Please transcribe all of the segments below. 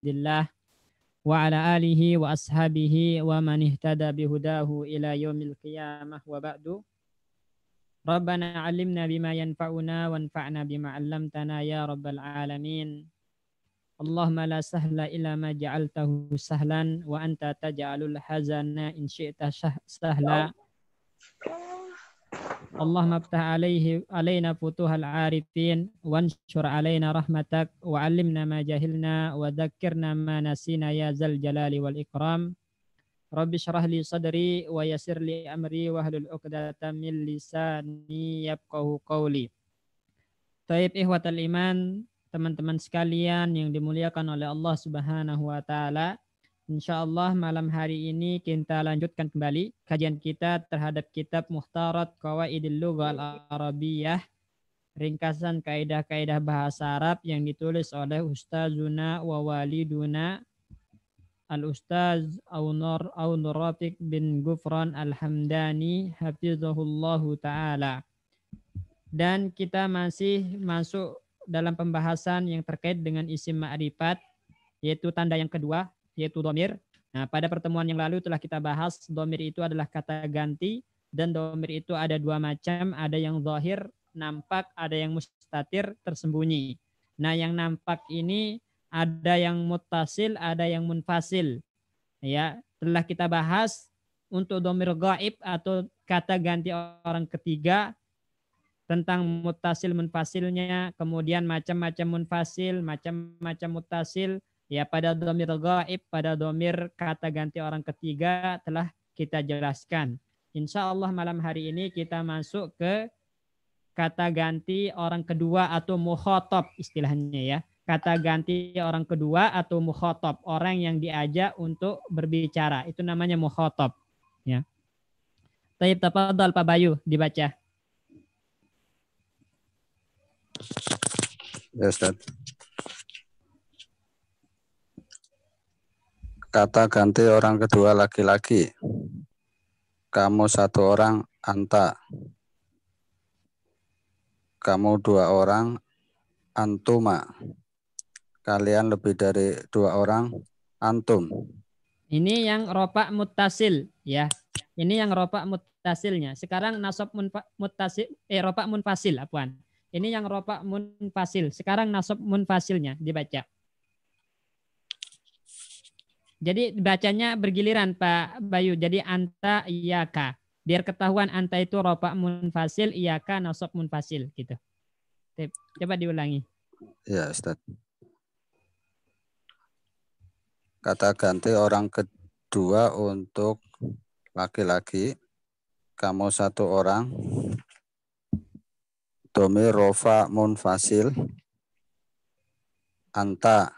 Muhammadillah wa ala alihi wa ashabihi wa man ihtada bihudahu ila yaumil qiyamah wa ba'du. Rabbana 'allimna bima yanfa'una wanfa'na bima 'allamtana ya rabbal alamin. Allahumma la sahla illa ma ja'altahu sahlan wa anta taj'alul hazana in syi'ta sahla. Allahumma aftah alaina futuhal arifin wanshur alaina rahmatak wa 'allimna ma jahilna wa dhakkirna ma nasina ya zal jalali wal ikram. Rabbi syrah li sadri wa yassir li amri wahlul 'uqdatam min lisani yafqahu qawli. Taib ihwatal iman, teman-teman sekalian yang dimuliakan oleh Allah Subhanahu wa taala. Insyaallah malam hari ini kita lanjutkan kembali kajian kita terhadap kitab Mukhtarat Qawaidil Lughah Al-Arabiyyah, ringkasan kaidah-kaidah bahasa Arab yang ditulis oleh Ustazuna wa Waliduna Al-Ustaz Aunur Rafiq bin Gufran Al-Hamdani hafizahullahu taala. Dan kita masih masuk dalam pembahasan yang terkait dengan isim ma'rifat, yaitu tanda yang kedua, yaitu domir. Nah, pada pertemuan yang lalu telah kita bahas domir itu adalah kata ganti, dan domir itu ada dua macam, ada yang zahir, nampak, ada yang mustatir, tersembunyi. Nah, yang nampak ini ada yang muttasil, ada yang munfasil. Ya, telah kita bahas untuk domir gaib atau kata ganti orang ketiga, tentang muttasil munfasilnya, kemudian macam-macam munfasil, macam-macam muttasil. Ya, pada domir gaib, pada domir kata ganti orang ketiga telah kita jelaskan. Insya Allah malam hari ini kita masuk ke kata ganti orang kedua atau mukhatab istilahnya ya. Kata ganti orang kedua atau mukhatab, orang yang diajak untuk berbicara. Itu namanya mukhatab. Ya. Taib tafadhal Pak Bayu dibaca. Ya Ustaz. Kata ganti orang kedua laki-laki. Kamu satu orang, anta. Kamu dua orang, antuma. Kalian lebih dari dua orang, antum. Ini yang rofa muttasil ya. Ini yang rofa muttasilnya. Sekarang nasab muttasil rofa munfasil apaan. Ini yang rofa munfasil. Sekarang nasab munfasilnya dibaca. Jadi bacanya bergiliran Pak Bayu. Jadi anta iyaka. Biar ketahuan anta itu rofa munfasil, iyaka nasab munfasil gitu. Coba diulangi. Ya Ustaz. Kata ganti orang kedua untuk laki-laki. Kamu satu orang. Domir rofa munfasil. Anta.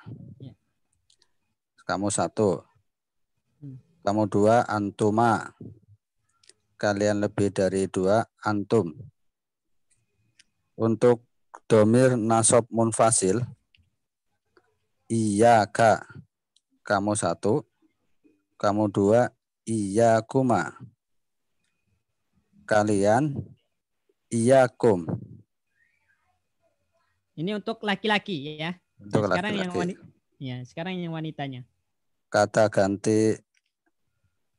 Kamu satu. Kamu dua, antuma. Kalian lebih dari dua, antum. Untuk domir nasab munfasil, iyaka. Kamu satu. Kamu dua, iyakuma. Kalian, iyakum. Ini untuk laki-laki ya. Untuk sekarang laki-laki. Yang wanita. Ya, sekarang yang wanitanya. Kata ganti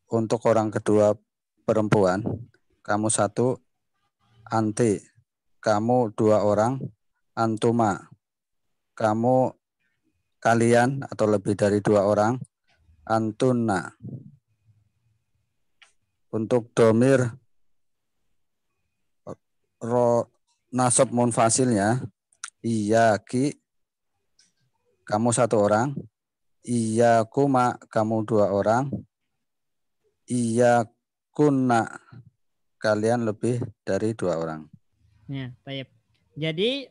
untuk orang kedua perempuan, kamu satu, anti. Kamu dua orang, antuma. Kamu kalian atau lebih dari dua orang, antunna. Untuk domir nasab munfasilnya, iyaki. Kamu satu orang. Iyakuma, kamu dua orang. Iyakunna, kalian lebih dari dua orang. Ya, baik. Jadi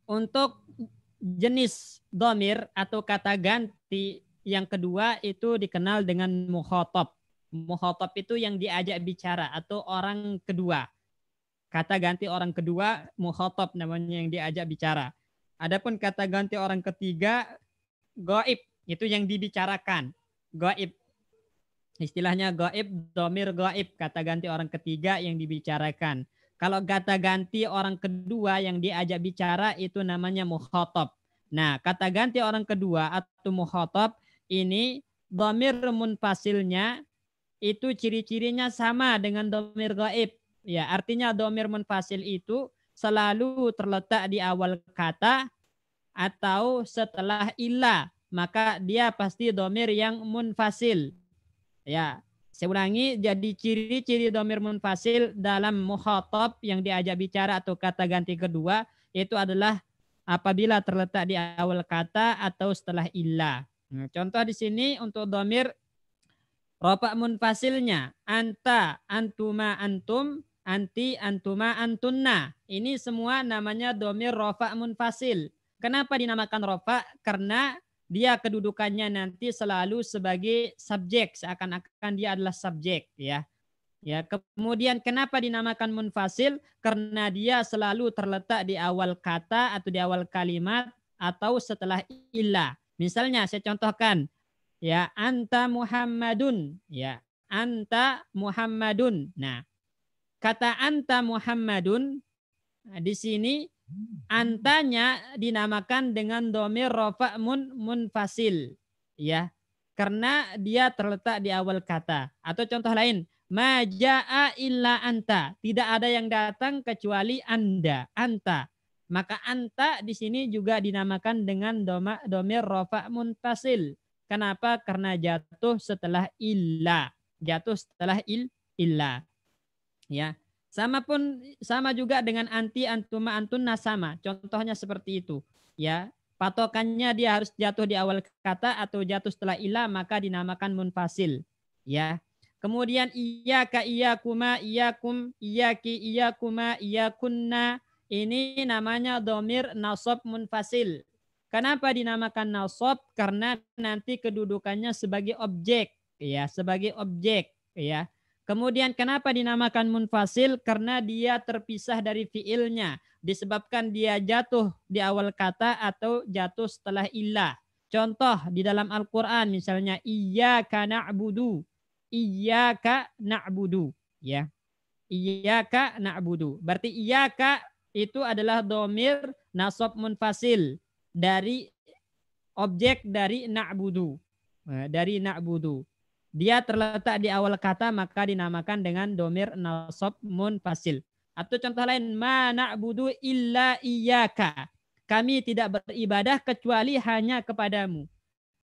untuk jenis domir atau kata ganti yang kedua itu dikenal dengan mukhatab. Mukhatab itu yang diajak bicara atau orang kedua. Kata ganti orang kedua, mukhatab namanya yang diajak bicara. Adapun kata ganti orang ketiga, gaib, itu yang dibicarakan. Gaib. Istilahnya gaib, domir gaib, kata ganti orang ketiga yang dibicarakan. Kalau kata ganti orang kedua yang diajak bicara itu namanya mukhatab. Nah, kata ganti orang kedua atau mukhatab ini dhamir munfasilnya itu ciri-cirinya sama dengan dhamir gaib. Ya, artinya dhamir munfasil itu selalu terletak di awal kata atau setelah ilah, maka dia pasti dhamir yang munfasil. Ya, saya ulangi, jadi ciri-ciri dhamir munfasil dalam mukhatab yang diajak bicara atau kata ganti kedua itu adalah apabila terletak di awal kata atau setelah ilah. Nah, contoh di sini untuk dhamir rafa munfasilnya anta, antuma, antum, anti, antuma, antunna. Ini semua namanya dhamir rafa munfasil. Kenapa dinamakan rafa? Karena dia kedudukannya nanti selalu sebagai subjek, seakan-akan dia adalah subjek, ya. Ya, kemudian kenapa dinamakan munfasil? Karena dia selalu terletak di awal kata atau di awal kalimat atau setelah ilah. Misalnya saya contohkan, ya, anta Muhammadun, ya, anta Muhammadun. Nah, kata anta Muhammadun, nah, di sini antanya dinamakan dengan dhamir rafa munfasil, ya, karena dia terletak di awal kata. Atau contoh lain, ma jaa illa anta, tidak ada yang datang kecuali anda, anta. Maka anta di sini juga dinamakan dengan dhamir rafa munfasil. Kenapa? Karena jatuh setelah illa, jatuh setelah illa, ya. Sama juga dengan anti, antuma, antunna sama. Contohnya seperti itu. Ya, patokannya dia harus jatuh di awal kata atau jatuh setelah ilah, maka dinamakan munfasil. Ya. Kemudian iyyaka, iyyakuma, iyyakum, iyyaki, iyyakuma, iyyakunna. Ini namanya dhamir nasab munfasil. Kenapa dinamakan nasab? Karena nanti kedudukannya sebagai objek, ya, sebagai objek, ya. Kemudian kenapa dinamakan munfasil? Karena dia terpisah dari fiilnya. Disebabkan dia jatuh di awal kata atau jatuh setelah ilah. Contoh di dalam Al-Quran misalnya iyyaka na'budu. Iyyaka na'budu. Ya. Iyyaka na'budu. Berarti iyyaka itu adalah dhamir nasab munfasil dari objek dari na'budu. Dari na'budu. Dia terletak di awal kata maka dinamakan dengan dhamir nasab munfasil. Atau contoh lain, ma na'budu illa iyyaka. Kami tidak beribadah kecuali hanya kepadamu.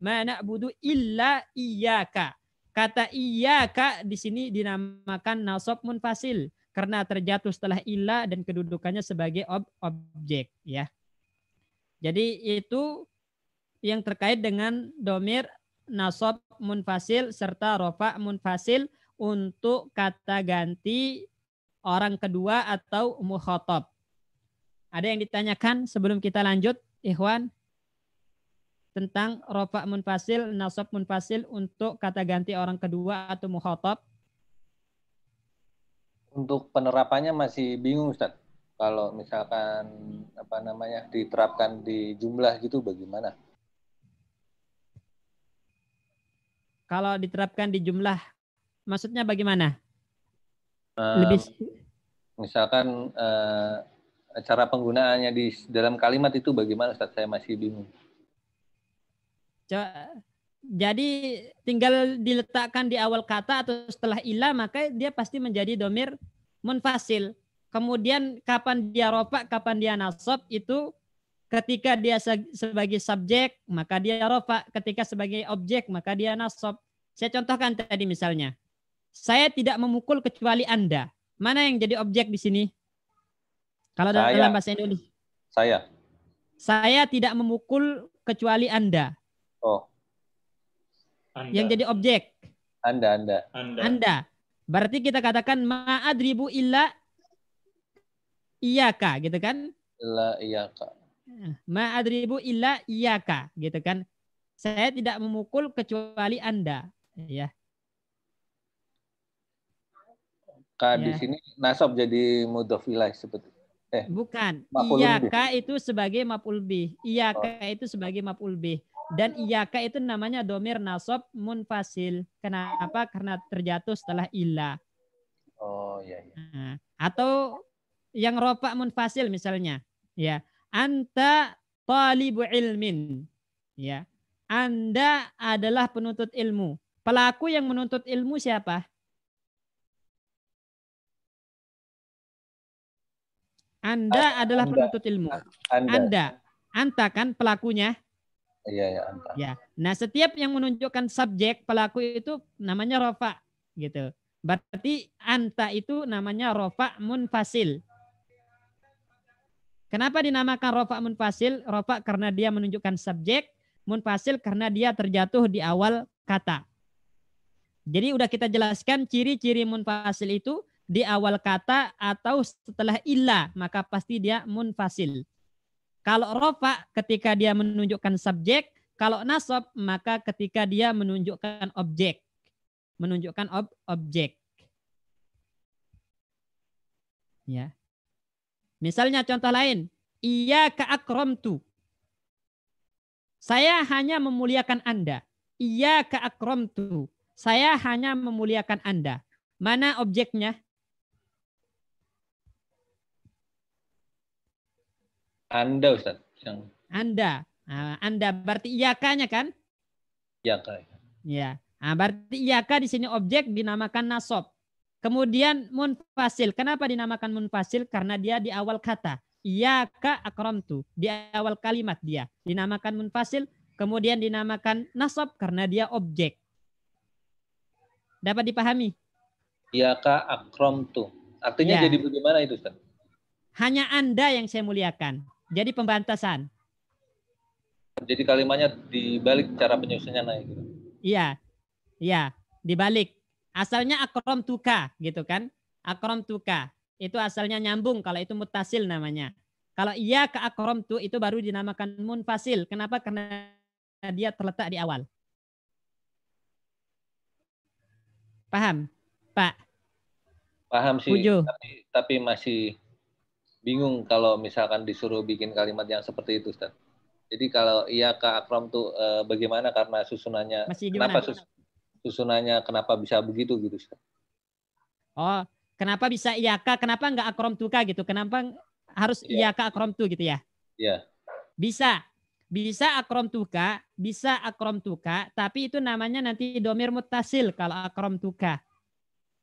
Ma na'budu illa iyyaka. Kata iyyaka di sini dinamakan nasab munfasil karena terjatuh setelah illa dan kedudukannya sebagai objek, ya. Jadi itu yang terkait dengan dhamir nasab munfasil serta rofa munfasil untuk kata ganti orang kedua atau mukhatab. Ada yang ditanyakan sebelum kita lanjut, ikhwan? Tentang rofa munfasil, nasab munfasil untuk kata ganti orang kedua atau mukhatab? Untuk penerapannya masih bingung, Ustaz. Kalau misalkan diterapkan di jumlah gitu bagaimana? Kalau diterapkan di jumlah, maksudnya bagaimana? Misalkan cara penggunaannya di dalam kalimat itu bagaimana, Ustaz? Saya masih bingung. Jadi tinggal diletakkan di awal kata atau setelah ilah, maka dia pasti menjadi dhamir munfasil. Kemudian kapan dia rofa, kapan dia nasab, itu ketika dia sebagai subjek, maka dia rofa. Ketika sebagai objek, maka dia nasab. Saya contohkan tadi misalnya. Saya tidak memukul kecuali Anda. Mana yang jadi objek di sini? Kalau dalam bahasa Indonesia. Saya tidak memukul kecuali Anda. Oh. Anda. Yang jadi objek. Anda. Berarti kita katakan ma'adribu illa iyaka, gitu kan? Illa iyaka. Ma'adribu illa iyaka, gitu kan? Saya tidak memukul kecuali Anda, ya. Di sini nasab jadi mudhof ilaih seperti. Bukan. Iyaka itu sebagai maf'ul bih. Iyaka itu sebagai maf'ul bih. Dan iyaka itu namanya dhamir nasab munfasil. Kenapa? Karena terjatuh setelah ilah. Oh iya. Atau yang rofa munfasil misalnya, ya. Anta talibu ilmin. Ya. Anda adalah penuntut ilmu. Pelaku yang menuntut ilmu siapa? Anda adalah penuntut ilmu. Anda. Anta kan pelakunya. Iya, ya, anta. Ya. Nah, setiap yang menunjukkan subjek pelaku itu namanya rofa gitu. Berarti anta itu namanya rofa munfasil. Kenapa dinamakan rofa munfasil? Rofa karena dia menunjukkan subjek, munfasil karena dia terjatuh di awal kata. Jadi udah kita jelaskan ciri-ciri munfasil itu di awal kata atau setelah illa, maka pasti dia munfasil. Kalau rofa ketika dia menunjukkan subjek, kalau nasab maka ketika dia menunjukkan objek. Menunjukkan objek. Ya. Misalnya contoh lain, iyyaka akramtu. Saya hanya memuliakan Anda. Iyyaka akramtu. Saya hanya memuliakan Anda. Mana objeknya? Anda, Ustaz. Anda. Nah, Anda berarti iyakanya kan? Iyaka. Ya. Nah, berarti iyaka di sini objek dinamakan nasab. Kemudian munfasil. Kenapa dinamakan munfasil? Karena dia di awal kata. Iyyaka akramtu. Di awal kalimat dia. Dinamakan munfasil. Kemudian dinamakan nasab karena dia objek. Dapat dipahami? Iyyaka akramtu. Artinya Ya. jadi bagaimana itu, Ustaz? Hanya Anda yang saya muliakan. Jadi pembantasan. Jadi kalimatnya dibalik cara penyusunannya naik gitu. Iya. Iya, dibalik. Asalnya akrom tuka gitu kan. Akrom tuka. Itu asalnya nyambung kalau itu mutasil namanya. Kalau iya ke akrom tu itu baru dinamakan munfasil. Kenapa? Karena dia terletak di awal. Paham, Pak? Paham sih, Puju. tapi masih bingung kalau misalkan disuruh bikin kalimat yang seperti itu, Ustaz. Jadi kalau iya ke akrom tuh bagaimana karena susunannya? Masih gimana? Kenapa susunannya kenapa bisa begitu gitu, Ustaz? Oh, kenapa bisa iyaka? Kenapa enggak akrom tuka gitu? Kenapa harus iyaka akrom tu gitu ya? Iya. Bisa akrom tuka, tapi itu namanya nanti domir muttasil kalau akrom tuka.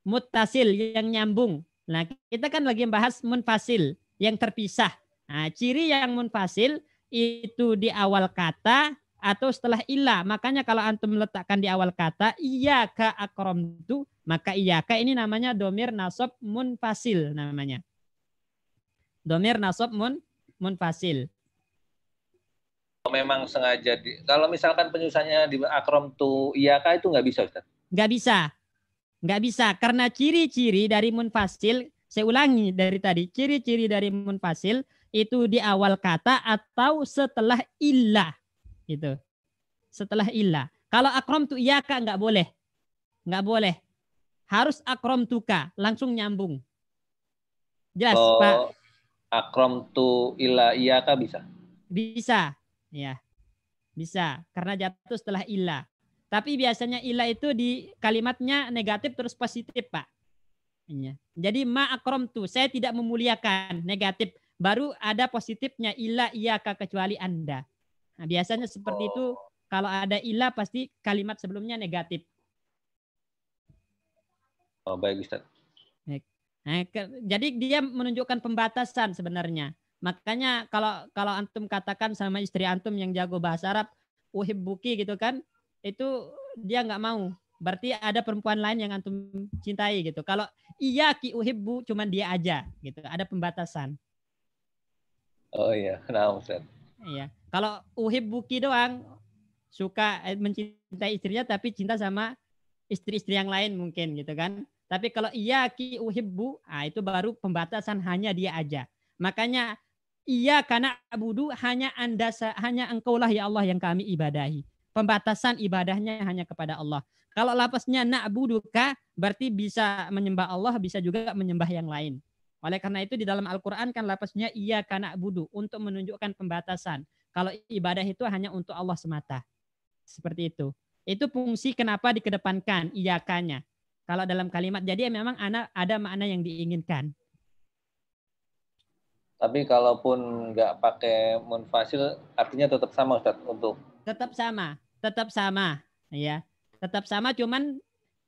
Muttasil yang nyambung. Nah, kita kan lagi membahas munfasil yang terpisah. Nah, ciri yang munfasil itu di awal kata atau setelah ilah. Makanya kalau antum meletakkan di awal kata iyyaka akramtu, maka iyyaka ini namanya domir nasab munfasil namanya. Domir nasab munfasil. Memang sengaja kalau misalkan penyusunannya di akramtu iyyaka itu nggak bisa, Ustaz? Nggak bisa karena ciri-ciri dari munfasil, saya ulangi dari tadi, ciri-ciri dari munfasil itu di awal kata atau setelah ilah. Gitu. Setelah ilah. Kalau akramtu iyyaka nggak boleh. Nggak boleh. Harus akramtuka, langsung nyambung. Jelas, Pak? Akramtu illa iyyaka bisa? Bisa. Ya. Bisa karena jatuh setelah ilah. Tapi biasanya ilah itu di kalimatnya negatif terus positif, Pak. Jadi ma akramtu, saya tidak memuliakan, negatif. Baru ada positifnya illa iyyaka kecuali Anda. Nah, biasanya seperti itu. Kalau ada ilah pasti kalimat sebelumnya negatif. Oh, baik, Ustaz. Nah, jadi dia menunjukkan pembatasan sebenarnya. Makanya kalau antum katakan sama istri antum yang jago bahasa Arab, uhibbuki gitu kan, itu dia nggak mau. Berarti ada perempuan lain yang antum cintai gitu. Kalau iyyaki uhibbu cuman dia aja gitu. Ada pembatasan. Oh iya, kenapa, Ustaz? Iya. Kalau uhibbuki doang suka mencintai istrinya tapi cinta sama istri-istri yang lain mungkin gitu kan. Tapi kalau iyyaki uhibbu, itu baru pembatasan hanya dia aja. Makanya iyyaka na'budu hanya engkaulah ya Allah yang kami ibadahi. Pembatasan ibadahnya hanya kepada Allah. Kalau lapasnya na'buduka berarti bisa menyembah Allah, bisa juga menyembah yang lain. Oleh karena itu di dalam Al-Quran kan lapasnya iyyaka na'budu untuk menunjukkan pembatasan. Kalau ibadah itu hanya untuk Allah semata. Seperti itu. Itu fungsi kenapa dikedepankan iyakanya. Kalau dalam kalimat. Jadi memang ada makna yang diinginkan. Tapi kalaupun nggak pakai munfasil, artinya tetap sama Ustaz untuk Tetap sama, ya. Tetap sama, cuman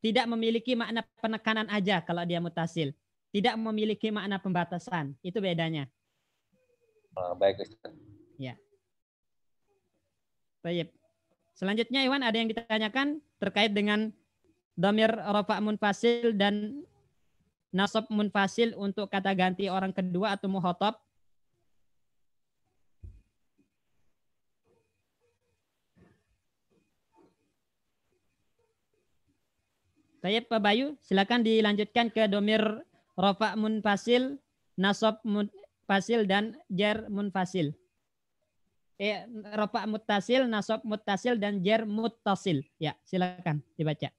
tidak memiliki makna penekanan aja kalau dia mutasil. Tidak memiliki makna pembatasan. Itu bedanya. baik Ustaz. Ya. Baik. Selanjutnya Iwan ada yang ditanyakan terkait dengan dhamir rafa munfasil dan nasab munfasil untuk kata ganti orang kedua atau muhotob. Baik Pak Bayu, silakan dilanjutkan ke dhamir rafa munfasil, nasab munfasil dan jar munfasil. Rafa muttasil, nasab muttasil dan jar muttasil. Ya, silakan dibaca.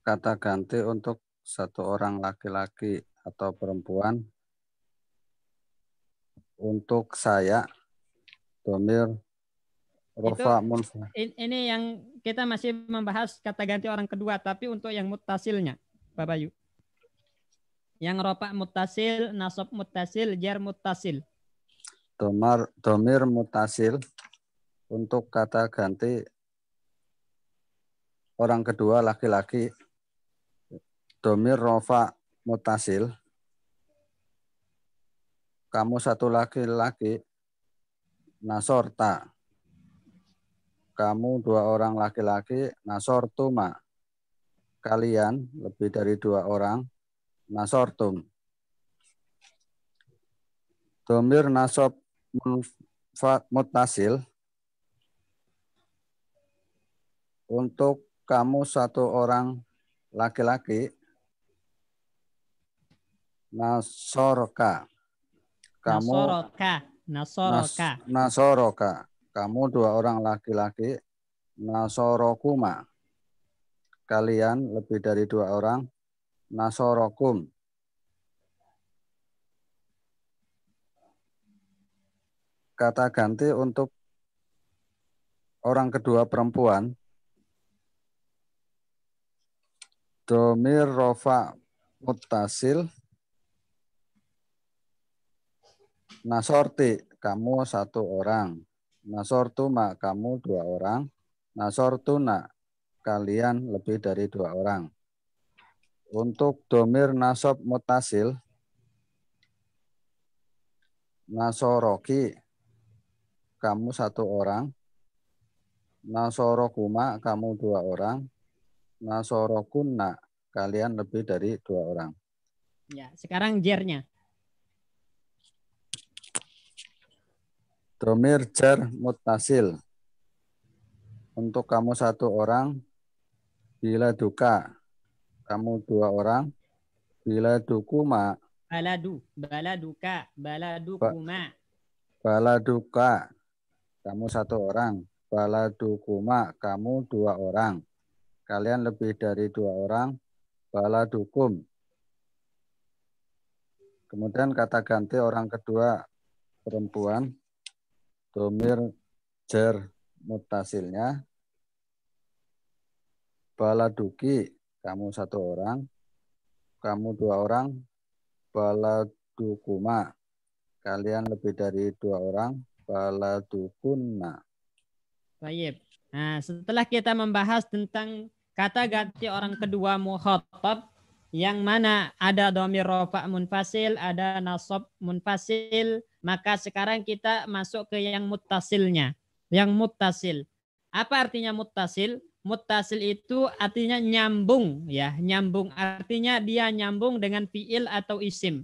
Kata ganti untuk satu orang laki-laki atau perempuan. Untuk saya, dhamir rafa munfasil. Ini yang kita masih membahas kata ganti orang kedua, tapi untuk yang muttasilnya, Pak Bayu. Yang rafa muttasil, nasab muttasil, jar muttasil. Dhamir muttasil untuk kata ganti orang kedua laki-laki. Dhamir rafa muttasil. Kamu satu laki-laki. Nasorta. Kamu dua orang laki-laki. Nasortuma. Kalian lebih dari dua orang. Nasortum. Dhamir nasab muttasil untuk kamu satu orang laki-laki. Nasoroka. Kamu Nasoroka. Kamu dua orang laki-laki. Nasorokuma. Kalian lebih dari dua orang. Nasorokum. Kata ganti untuk orang kedua perempuan. Dhamir rafa muttasil. Nasorti, kamu satu orang. Nasortuma, kamu dua orang. Nasortuna, kalian lebih dari dua orang. Untuk dhamir nasab muttasil. Nasoroki, kamu satu orang. Nasorokuma, kamu dua orang. Nasorokunna, kalian lebih dari dua orang. Ya, sekarang jernya. Dhamir jar muttasil. Untuk kamu satu orang. Bila duka, kamu dua orang. Bila dukuma. Baladuka, baladukuma. Baladuka, kamu satu orang. Baladukuma, kamu dua orang. Kalian lebih dari dua orang. Baladukum. Kemudian kata ganti orang kedua perempuan. Dhamir jar muttasilnya. Baladuki, kamu satu orang. Kamu dua orang. Baladukuma, kalian lebih dari dua orang. Baladukunna. Baik. Nah, setelah kita membahas tentang kata ganti orang kedua mukhatab, yang mana ada dhamir rafa munfasil, ada nasab munfasil, maka sekarang kita masuk ke yang muttasilnya. Yang muttasil. Apa artinya muttasil? Muttasil itu artinya nyambung, ya, nyambung. Artinya dia nyambung dengan fiil atau isim.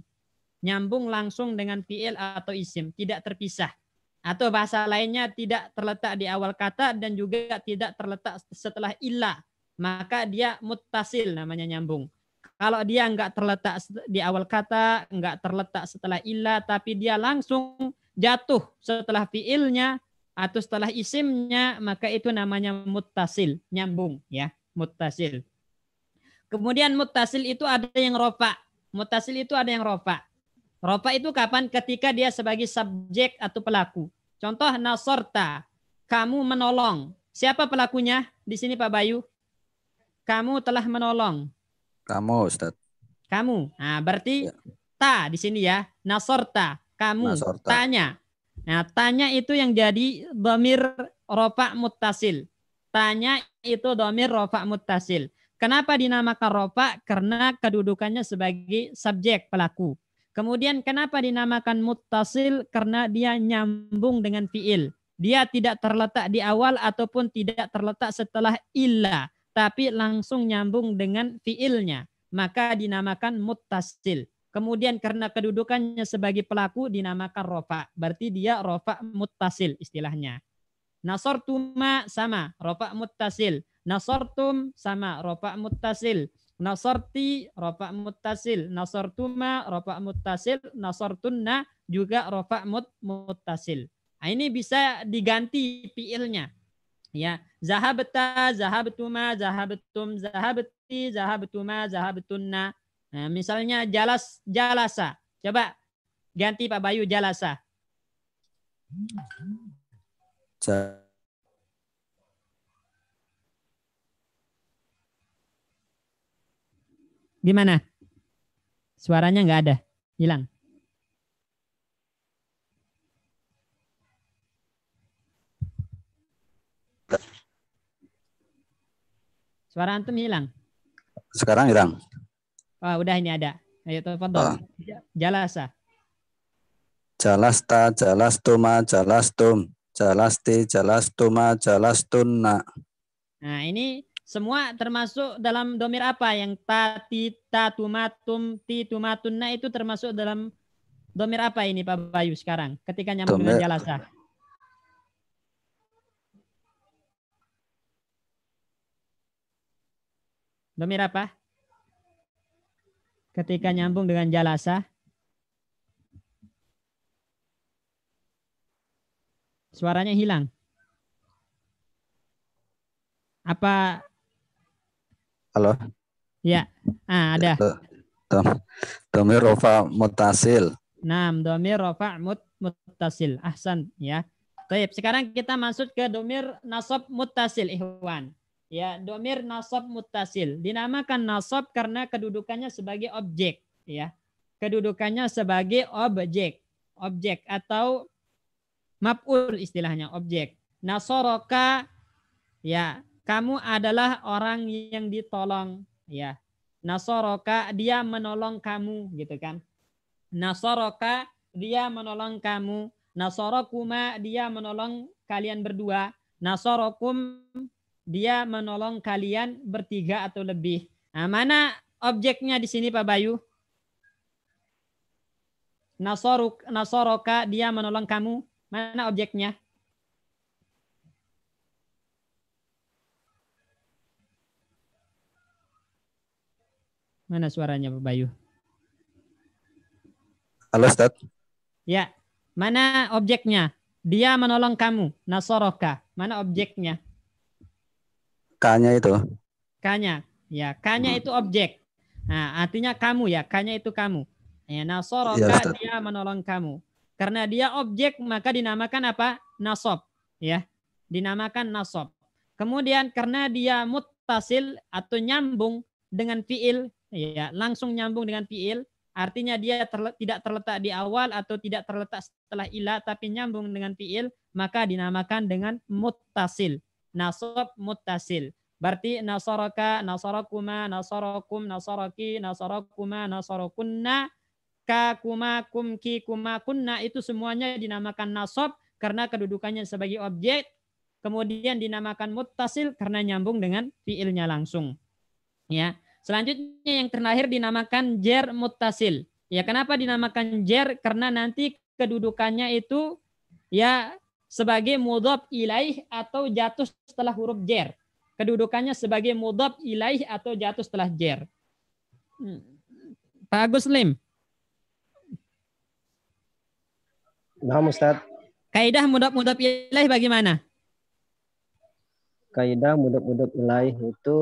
Nyambung langsung dengan fiil atau isim, tidak terpisah. Atau bahasa lainnya tidak terletak di awal kata dan juga tidak terletak setelah ilah. Maka dia muttasil namanya nyambung. Kalau dia enggak terletak di awal kata, enggak terletak setelah ilah, tapi dia langsung jatuh setelah fiilnya atau setelah isimnya, maka itu namanya muttasil, nyambung, ya, muttasil. Kemudian muttasil itu ada yang rofa. Muttasil itu ada yang rofa. Rofa itu kapan? Ketika dia sebagai subjek atau pelaku. Contoh nasorta, kamu menolong. Siapa pelakunya di sini Pak Bayu? kamu telah menolong. Kamu, Ustaz. Kamu. Nah, berarti Ya. ta di sini ya. Nasorta, kamu. Nasorta. Tanya. Nah, tanya itu yang jadi dhamir rofa muttasil. Tanya itu dhamir rofa muttasil. Kenapa dinamakan rofa? Karena kedudukannya sebagai subjek pelaku. Kemudian kenapa dinamakan muttasil? Karena dia nyambung dengan fiil. Dia tidak terletak di awal ataupun tidak terletak setelah illa, tapi langsung nyambung dengan fiilnya. Maka dinamakan muttasil. Kemudian karena kedudukannya sebagai pelaku dinamakan rofa. Berarti dia rofa muttasil istilahnya. Nasortuma sama rofa muttasil. Nasortum sama rofa muttasil. Nasorti rofa muttasil. Nasortuma rofa muttasil. Nasortunna juga rofa muttasil. Nah, ini bisa diganti fiilnya. Ya, zahabta, zahabtuma, zahabtum, zahabti, zahabtuma, zahabtunna. Nah, misalnya jalasa. Coba ganti Pak Bayu jalasa. Gimana? Suaranya nggak ada, hilang. Suara antum hilang. Sekarang hilang. Oh, udah ini ada. Ayo tafadhol. Jalasa. Jalasta, jalastuma, jalastum, jalasti, jalastuma, jalastunna. Nah, ini semua termasuk dalam domir apa? Yang tati, tatumatum, titumatunna itu termasuk dalam domir apa ini Pak Bayu sekarang? Ketika nyambung dengan jalasa. Domir apa? Ketika nyambung dengan jalasa. Suaranya hilang. Apa? Halo? Ya, ada. Domir rofa muttasil. Nah, domir rofa muttasil. Ahsan ya. Baik, sekarang kita masuk ke domir nasab muttasil, ikhwan. Ya, domir nasab muttasil dinamakan nasab karena kedudukannya sebagai objek, ya. Kedudukannya sebagai objek atau maf'ul istilahnya, objek. Nasoroka, ya, kamu adalah orang yang ditolong, ya. Nasoroka, dia menolong kamu, gitu kan. Nasoroka, dia menolong kamu. Nasorokuma, dia menolong kalian berdua. Nasorokum, dia menolong kalian bertiga atau lebih. Nah, mana objeknya di sini Pak Bayu? Nasoroka, dia menolong kamu. Mana objeknya? Mana suaranya Pak Bayu? Halo Ustaz. Ya, mana objeknya? Dia menolong kamu. Nasoroka, mana objeknya? K-nya itu. K-nya. Ya, K-nya itu objek. Nah, artinya kamu ya, K-nya itu kamu. Ya, nasoroka, ya, dia menolong kamu. Karena dia objek, maka dinamakan apa? Nasob. Ya, dinamakan nasob. Kemudian karena dia muttasil atau nyambung dengan fiil, ya, langsung nyambung dengan fiil, artinya dia tidak terletak di awal atau tidak terletak setelah ilah, tapi nyambung dengan fiil, maka dinamakan dengan muttasil. Nasob muttasil. Berarti nasaraka, nasarakuma, nasarakum, nasaraki, nasarakuma, nasarakunna, kakuma, kumki, kuma, kunna, itu semuanya dinamakan nasab karena kedudukannya sebagai objek. Kemudian dinamakan muttasil karena nyambung dengan fiilnya langsung. Ya. Selanjutnya yang terakhir dinamakan jer muttasil. Ya, kenapa dinamakan jer? Karena nanti kedudukannya itu ya sebagai mudhaf ilaih atau jatuh setelah huruf jer. Kedudukannya sebagai mudhaf ilaih atau jatuh setelah jer. Pak Agus Lim. Nah, Ustaz. Kaidah mudhaf ilaih bagaimana? Kaidah mudhaf ilaih itu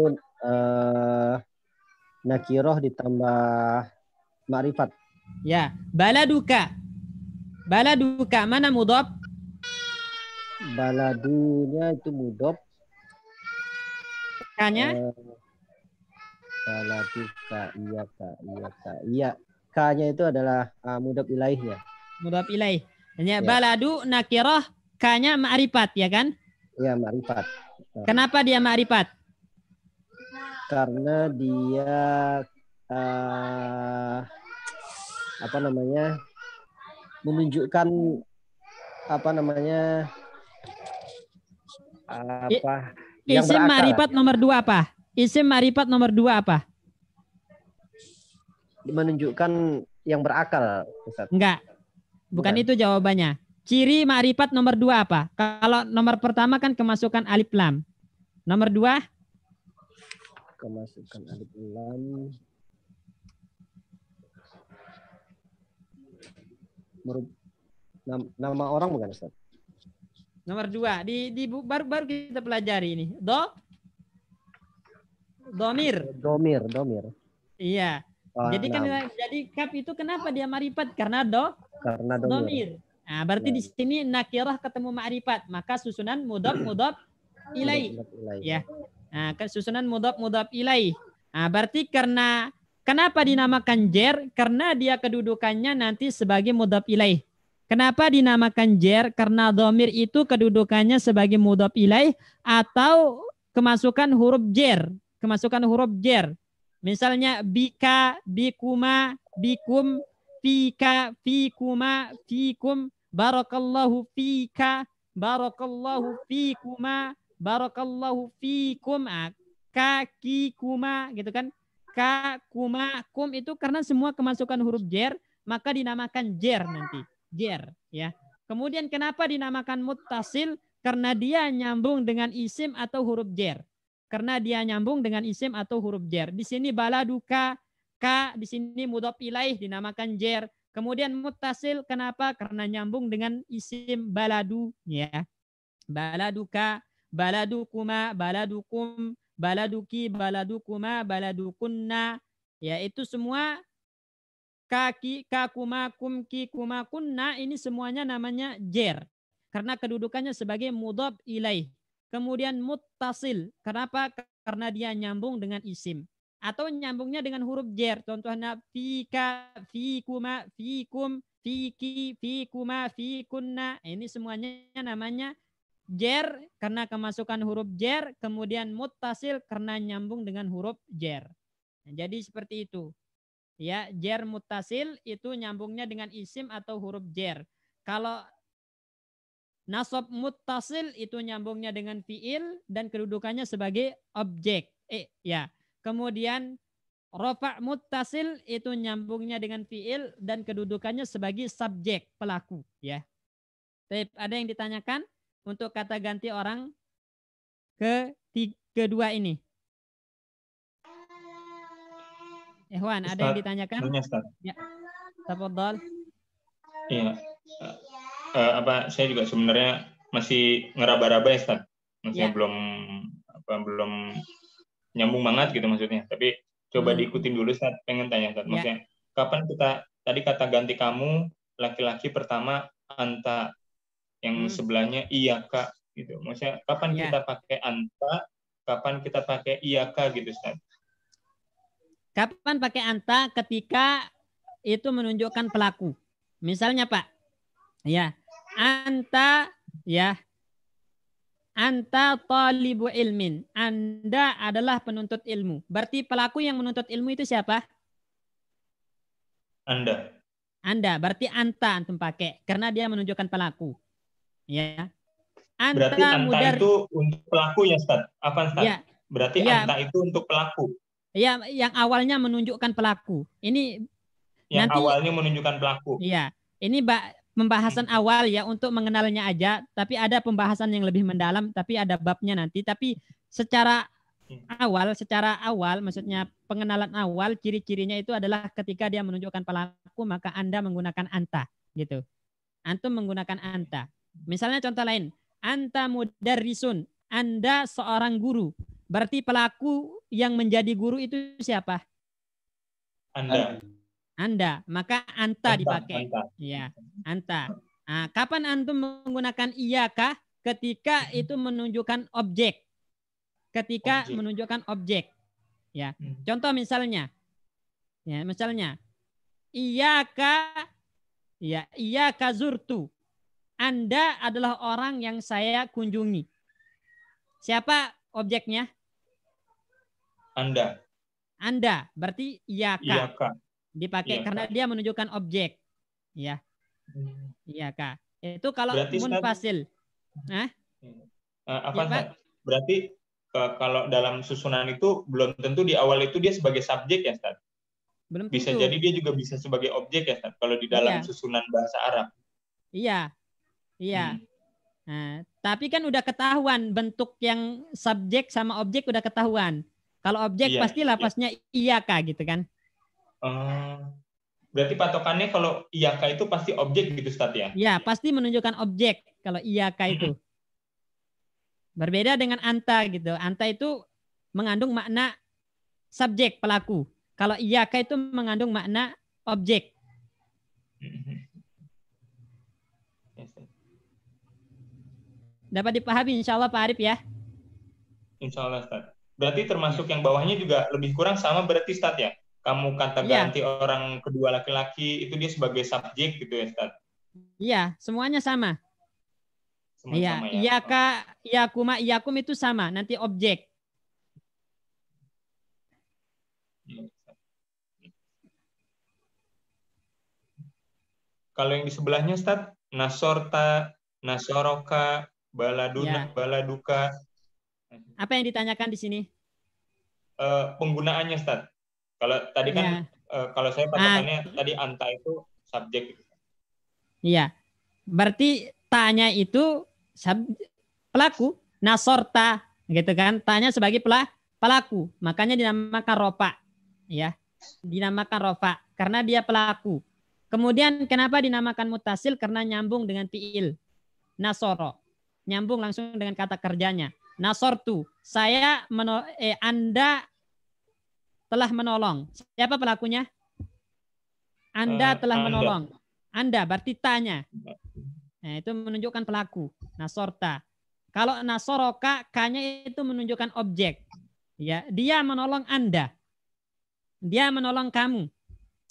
nakiroh ditambah ma'rifat. Ya, baladuka. Baladuka mana mudhaf? Baladunya itu mudhaf. K-nya? baladuka, iyaka. Iya, K-nya itu adalah mudhaf ilaih ya. Mudhaf ilaih. Ya. Hanya baladu nakirah, K-nya ma'rifat ya kan? Iya, ma'rifat. Kenapa dia ma'rifat? Karena dia menunjukkan yang Isim berakal. ma'rifat nomor 2 apa? Isim ma'rifat nomor 2 apa? Menunjukkan yang berakal, Ustaz. Enggak. Bukan itu jawabannya. Ciri ma'rifat nomor 2 apa? Kalau nomor pertama kan kemasukan alif lam. Nomor 2? Kemasukan alif lam. Nama orang bukan, Ustaz? Nomor 2. Baru kita pelajari ini. Domir. Iya. Jadi kaf itu kenapa dia ma'rifat? Karena domir. Nah, berarti di sini nakirah ketemu ma'rifat, maka susunan mudhaf ilaih. Ya. Nah, susunan mudhaf ilaih. Nah, berarti kenapa dinamakan jer? Karena dia kedudukannya nanti sebagai mudhaf ilaih. Kenapa dinamakan jer? Karena domir itu kedudukannya sebagai mudhaf ilaih atau kemasukan huruf jer. Misalnya bika, bikuma, bikum, fika, fikuma, fikum, barakallahu fika, barakallahu fikuma, barakallahu fikum, kakikuma, gitu kan? Kakuma, kum itu karena semua kemasukan huruf jer, maka dinamakan jer nanti. Jer, ya. Kemudian kenapa dinamakan muttasil? Karena dia nyambung dengan isim atau huruf jer. Di sini baladuka, ka, di sini mudhaf ilaih dinamakan jer. Kemudian muttasil kenapa? Karena nyambung dengan isim baladu, ya. Baladuka, baladukuma, baladukum, baladuki, baladukuma, baladukunna. Ya, itu semua kaki, kakuma, kumki, kuma, kunna, ini semuanya namanya jer. Karena kedudukannya sebagai mudhaf ilaih. Kemudian muttasil. Kenapa? Karena dia nyambung dengan isim. Atau nyambungnya dengan huruf jer. Contohnya fika, fikuma, fikum, fiki, fikuma, fikunna. Ini semuanya namanya jer karena kemasukan huruf jer. Kemudian muttasil karena nyambung dengan huruf jer. Nah, jadi seperti itu. Ya, jer muttasil itu nyambungnya dengan isim atau huruf jer. Kalau nasab muttasil itu nyambungnya dengan fiil dan kedudukannya sebagai objek. Ya. Kemudian rafa' muttasil itu nyambungnya dengan fiil dan kedudukannya sebagai subjek, pelaku, ya. Ada yang ditanyakan untuk kata ganti orang kedua ini? Ikhwan, ada yang ditanyakan? Ya. Tafadhal. Iya. Saya juga sebenarnya masih ngeraba-raba ya, Ustaz. Maksudnya belum nyambung banget gitu maksudnya. Tapi coba diikutin dulu, Ustaz. Pengen tanya, Ustaz. Maksudnya kapan tadi kata ganti kamu laki-laki pertama anta, yang sebelahnya iyaka gitu. Maksudnya kapan kita pakai anta, kapan kita pakai iyaka gitu, Ustaz. Kapan pakai anta? Ketika itu menunjukkan pelaku. Misalnya, Pak, ya, anta, ya, anta talibu ilmin. Anda adalah penuntut ilmu. Berarti pelaku yang menuntut ilmu itu siapa? Anda. Berarti anta antum pakai karena dia menunjukkan pelaku. Ya. Berarti anta itu untuk pelaku ya, Ustaz? Apa, Ustaz? Ya. Berarti anta itu untuk pelaku. Ya, yang awalnya menunjukkan pelaku. Ini yang nanti awalnya menunjukkan pelaku. Iya. Ini pembahasan awal ya untuk mengenalnya aja, tapi ada pembahasan yang lebih mendalam, tapi ada babnya nanti. Tapi secara awal maksudnya pengenalan awal, ciri-cirinya itu adalah ketika dia menunjukkan pelaku, maka Anda menggunakan anta gitu. Antum menggunakan anta. Misalnya contoh lain, anta mudarrisun, Anda seorang guru. Berarti pelaku yang menjadi guru itu siapa? Anda. Maka anta dipakai. Ya, anta. Nah, kapan antum menggunakan iyakah? Ketika itu menunjukkan objek. Menunjukkan objek. Ya, contoh misalnya, iyyaka zurtu. Anda adalah orang yang saya kunjungi. Siapa objeknya? Anda, berarti iyyaka. Dipakai karena dia menunjukkan objek. Ya. Iyyaka. Itu kalau berarti, munfasil. Berarti kalau dalam susunan itu belum tentu di awal itu dia sebagai subjek ya, Ustaz? Belum bisa tentu. jadi dia juga bisa sebagai objek ya, Ustaz, kalau di dalam susunan bahasa Arab. Iya. Nah, tapi kan udah ketahuan bentuk yang subjek sama objek udah ketahuan. Kalau objek pasti lafaznya iyyaka gitu kan. Berarti patokannya kalau iyyaka itu pasti objek gitu, Ustaz ya? Iya, pasti menunjukkan objek kalau iyyaka itu. Berbeda dengan anta gitu. Anta itu mengandung makna subjek pelaku. Kalau iyyaka itu mengandung makna objek. Dapat dipahami insya Allah Pak Arif ya? Insya Allah, Ustaz. Berarti termasuk yang bawahnya juga lebih kurang sama berarti, Ustaz ya? Kamu kata ganti orang kedua laki-laki itu dia sebagai subjek gitu ya, Ustaz? Iya, semuanya sama. Iya, iyyaka, iyyakuma, iyyakum itu sama, nanti objek. Kalau yang di sebelahnya, Ustaz, nasorta, nasoroka, baladuna, baladuka. Apa yang ditanyakan di sini? Penggunaannya, Ustaz. Kalau tadi kan, kalau saya patokannya tadi anta itu subjek. Iya, berarti tanya itu pelaku, nasorta, gitu kan? Tanya sebagai pelaku, makanya dinamakan rofa, ya, dinamakan rofa karena dia pelaku. Kemudian kenapa dinamakan mutasil? Karena nyambung dengan fiil nasoro, nyambung langsung dengan kata kerjanya. Nasortu, Anda telah menolong. Siapa pelakunya? Anda telah menolong. Anda berarti tanya. Nah, itu menunjukkan pelaku. Nasorta. Kalau nasoroka, K-nya itu menunjukkan objek. Ya, dia menolong Anda. Dia menolong kamu.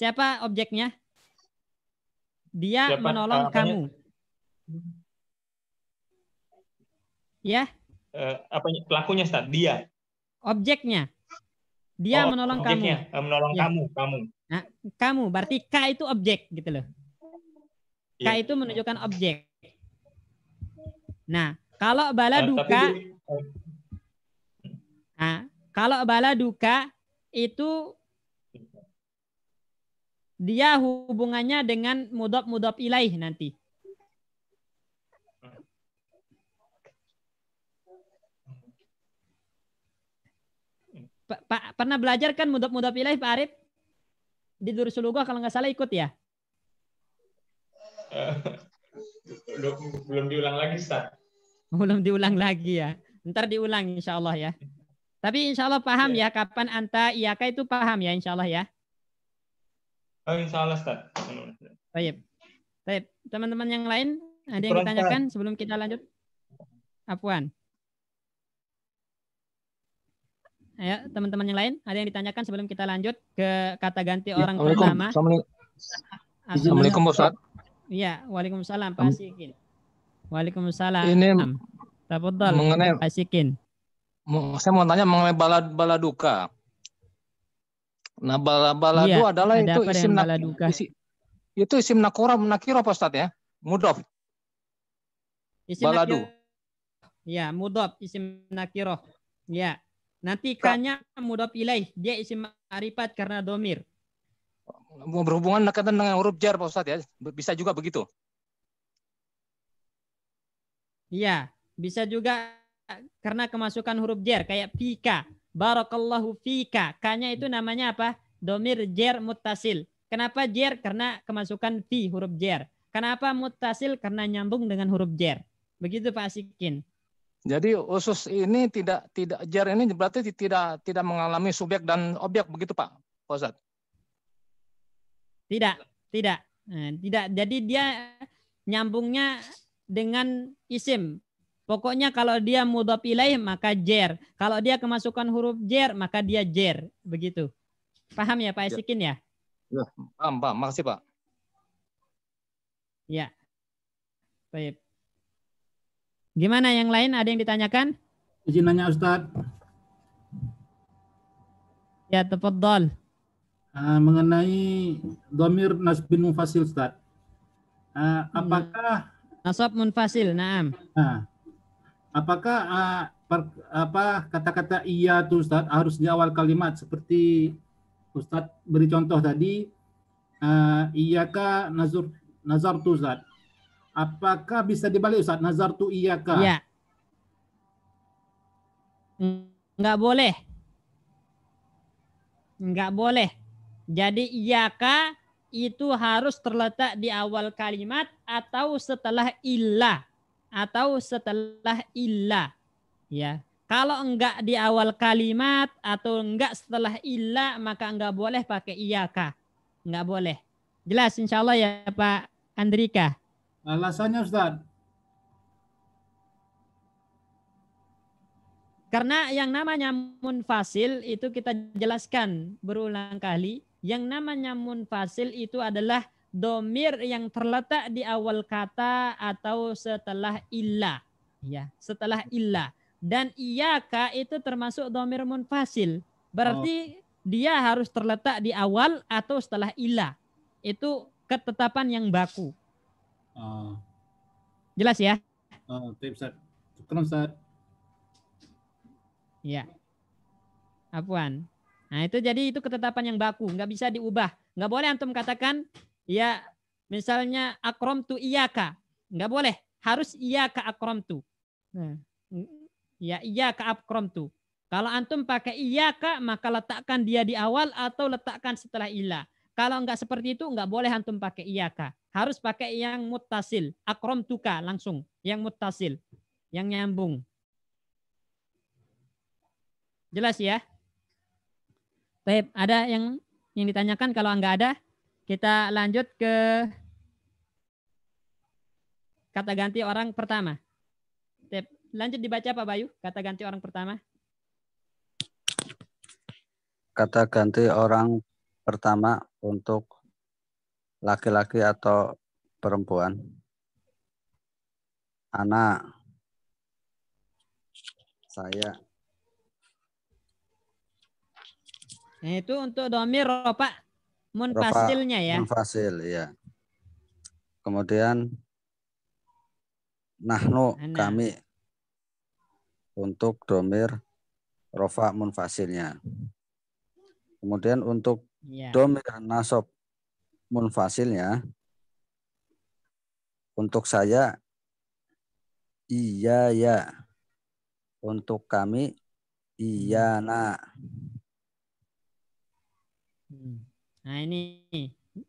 Siapa objeknya? Dia menolong kamu. Ya. Pelakunya, Ustaz? Dia. Objeknya. Dia menolong objeknya. kamu. Menolong kamu. Nah, kamu berarti K itu objek gitu loh. K itu menunjukkan objek. Nah, kalau baladuka itu dia hubungannya dengan mudhof ilaih nanti. Pak pernah belajar kan mudhof ilaih Pak Arif? Di Durusul Lughah kalau nggak salah ikut ya? Belum diulang lagi, Ustaz. Belum diulang lagi ya. Ntar diulang insya Allah ya. Tapi insya Allah paham ya kapan anta iyaka itu paham ya insya Allah ya. Insya Allah, Ustaz. Baik. Teman-teman yang lain ada yang ditanyakan sebelum kita lanjut? Afwan. Ya, teman-teman yang lain ada yang ditanyakan sebelum kita lanjut ke kata ganti orang pertama. Assalamualaikum Ustaz. Iya, waalaikumsalam Pak Sikin. Waalaikumsalam. Ini tafadhal mengenai Pak Sikin. Saya mau tanya mengenai baladuka. Nah, baladu adalah itu isim nakiro Pak Ustaz ya? Mudhof. Baladu. Ya, mudhof isim nakiro. Ya. Nanti K-nya mudhof ilaih, dia isim ma'rifat karena domir. Berhubungan dengan huruf jar Pak Ustaz ya? Bisa juga begitu? Iya, bisa juga karena kemasukan huruf jar kayak fika. Barakallahu fika. K-nya itu namanya apa? Domir jar muttasil. Kenapa jar? Karena kemasukan fi huruf jar. Kenapa muttasil? Karena nyambung dengan huruf jar. Begitu Pak Sikin. Jadi usus ini tidak jar ini berarti tidak mengalami subjek dan objek begitu Pak Ustaz? Tidak. Nah, tidak. Jadi dia nyambungnya dengan isim. Pokoknya kalau dia mudhaf ilaih maka jer. Kalau dia kemasukan huruf jer maka dia jer. Begitu. Paham ya Pak Esikin ya? Ya, paham. Makasih Pak. Ya. Baik. Gimana yang lain? Ada yang ditanyakan? Izin nanya Ustadz. Ya, tafadhal. Mengenai dhamir nasbin mufasil Ustadz. Apakah nasab munfasil? Naam. Apakah kata-kata iya tuh Ustadz harus di awal kalimat seperti Ustadz beri contoh tadi, iyaka nazar tuh Ustadz. Apakah bisa dibalik Ustadz, nazar tuh iyaka? Iya. Enggak boleh. Enggak boleh. Jadi iyaka itu harus terletak di awal kalimat atau setelah illah. Atau setelah illah. Ya. Kalau enggak di awal kalimat atau enggak setelah illah maka enggak boleh pakai iyaka. Enggak boleh. Jelas insyaallah ya Pak Andrika. Alasannya Ustaz? Karena yang namanya munfasil itu kita jelaskan berulang kali. Yang namanya munfasil itu adalah domir yang terletak di awal kata atau setelah illah. Ya, setelah illah. Dan iyaka itu termasuk domir munfasil. Berarti dia harus terletak di awal atau setelah illah. Itu ketetapan yang baku. Jelas ya? Ustaz. Syukran Ustaz. Ya. Afwan. Nah itu jadi itu ketetapan yang baku. Nggak bisa diubah. Nggak boleh antum katakan ya misalnya akramtu iyaka. Nggak boleh. Harus iyaka akramtu. Ya iyaka akramtu. Kalau antum pakai iyaka maka letakkan dia di awal atau letakkan setelah ilah. Kalau nggak seperti itu nggak boleh antum pakai iyaka. Harus pakai yang muttasil. Akramtuka langsung. Yang muttasil. Yang nyambung. Jelas ya? Baik, ada yang ditanyakan? Kalau nggak ada, kita lanjut ke kata ganti orang pertama. Baik, lanjut dibaca Pak Bayu, kata ganti orang pertama. Kata ganti orang pertama untuk laki-laki atau perempuan. Anak. Saya. Nah, itu untuk domir rofa munfasilnya ya. Munfasil, ya. Kemudian nahnu, kami. Untuk domir rofa munfasilnya. Kemudian untuk domir nasab munfasilnya, untuk saya, iya ya. Untuk kami, iya nak. Nah ini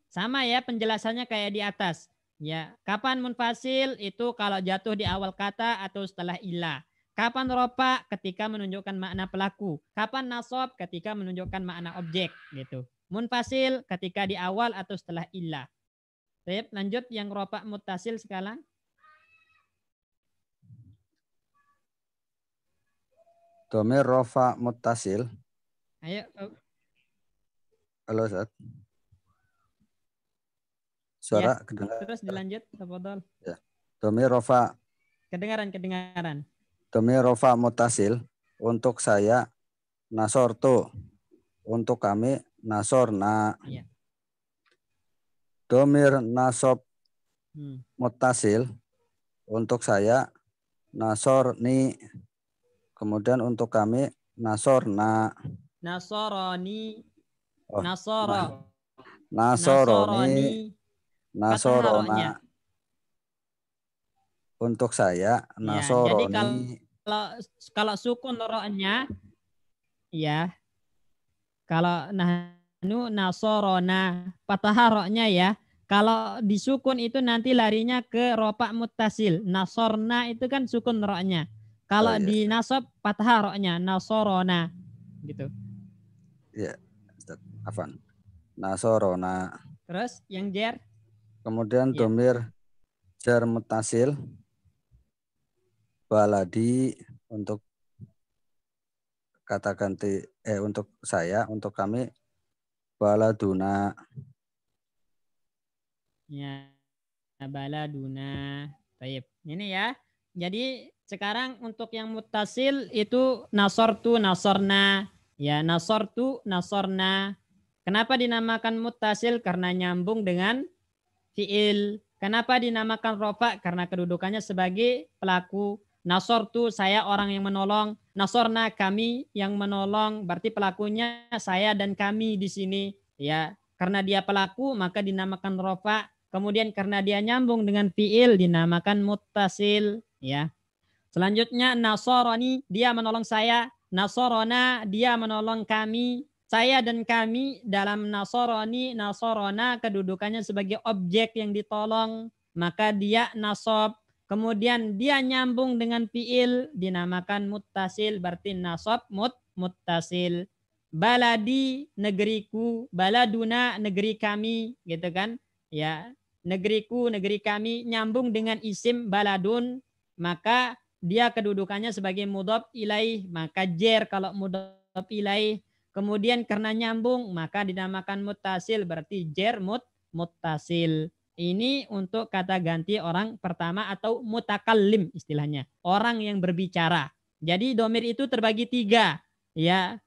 sama ya penjelasannya kayak di atas. Ya, kapan munfasil itu kalau jatuh di awal kata atau setelah ilah. Kapan rofa ketika menunjukkan makna pelaku. Kapan nasab ketika menunjukkan makna objek gitu. Munfasil ketika di awal atau setelah ilah. Baik, lanjut yang rofa muttasil sekarang. Domir rofa muttasil. Ayo. Halo, Ustaz. Suara ya, kedengaran. Terus dilanjut, tafadhol. Ya. Domir rofa. Kedengaran. Domir rofa muttasil. Untuk saya, nasortu. Untuk kami, nasorna. Ya. Domir nasab muttasil. Untuk saya, nasorni. Kemudian untuk kami, nasorna. Nasoroni. Oh, Nasoroni. Nasorona. Untuk saya, nasoroni. Ya, jadi kalau sukun ro-nya, ya. Kalau nahnu nasorona, patah ro-nya ya. Kalau disukun itu nanti larinya ke rofa muttasil. Nasorna itu kan sukun ro-nya. Kalau di nasab patah ro-nya, nasorona. Gitu. Iya. Afan. Nasorona. Terus yang jer? Kemudian domir jar muttasil. baladi untuk kata ganti untuk saya, untuk kami baladuna. Ya, baladuna. Baik. Ini ya. Jadi sekarang untuk yang muttasil itu nasortu, nasorna. Ya, nasortu, nasorna. Kenapa dinamakan muttasil? Karena nyambung dengan fiil. Kenapa dinamakan rofa? Karena kedudukannya sebagai pelaku. Nasortu, saya orang yang menolong. Nasorna, kami yang menolong. Berarti pelakunya saya dan kami di sini. Ya, karena dia pelaku maka dinamakan rofa. Kemudian karena dia nyambung dengan fiil dinamakan muttasil. Ya. Selanjutnya nasoroni, dia menolong saya. Nasorona, dia menolong kami. Saya dan kami dalam nasoroni, nasorona kedudukannya sebagai objek yang ditolong. Maka dia nasob. Kemudian dia nyambung dengan fiil dinamakan muttasil. Berarti nasob muttasil. Baladi, negeriku. Baladuna, negeri kami. Gitu kan. Ya, negeriku, negeri kami nyambung dengan isim baladun. Maka dia kedudukannya sebagai mudhof ilaih, maka jer kalau mudhof ilaih. Kemudian karena nyambung maka dinamakan muttasil, berarti jer muttasil. Ini untuk kata ganti orang pertama atau mutakallim istilahnya, orang yang berbicara. Jadi domir itu terbagi 3. Ya,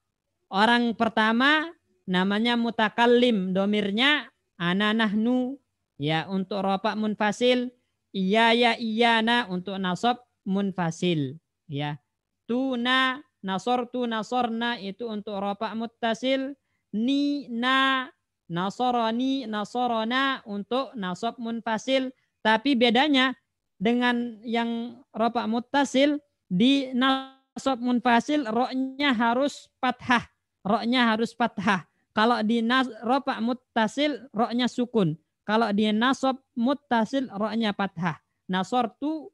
orang pertama namanya mutakallim, domirnya ana nahnu. Ya, untuk rofa munfasil, iya ya iyana untuk nasab munfasil. Ya, tuna, nasortu, nasorna itu untuk rofa muttasil. Ni, na, nasoroni, nasorona untuk nasab munfasil. Tapi bedanya dengan yang rofa muttasil, di nasab munfasil roknya harus fathah. Roknya harus fathah. Kalau di rofa muttasil roknya sukun. Kalau di nasab muttasil roknya fathah. Nasortu,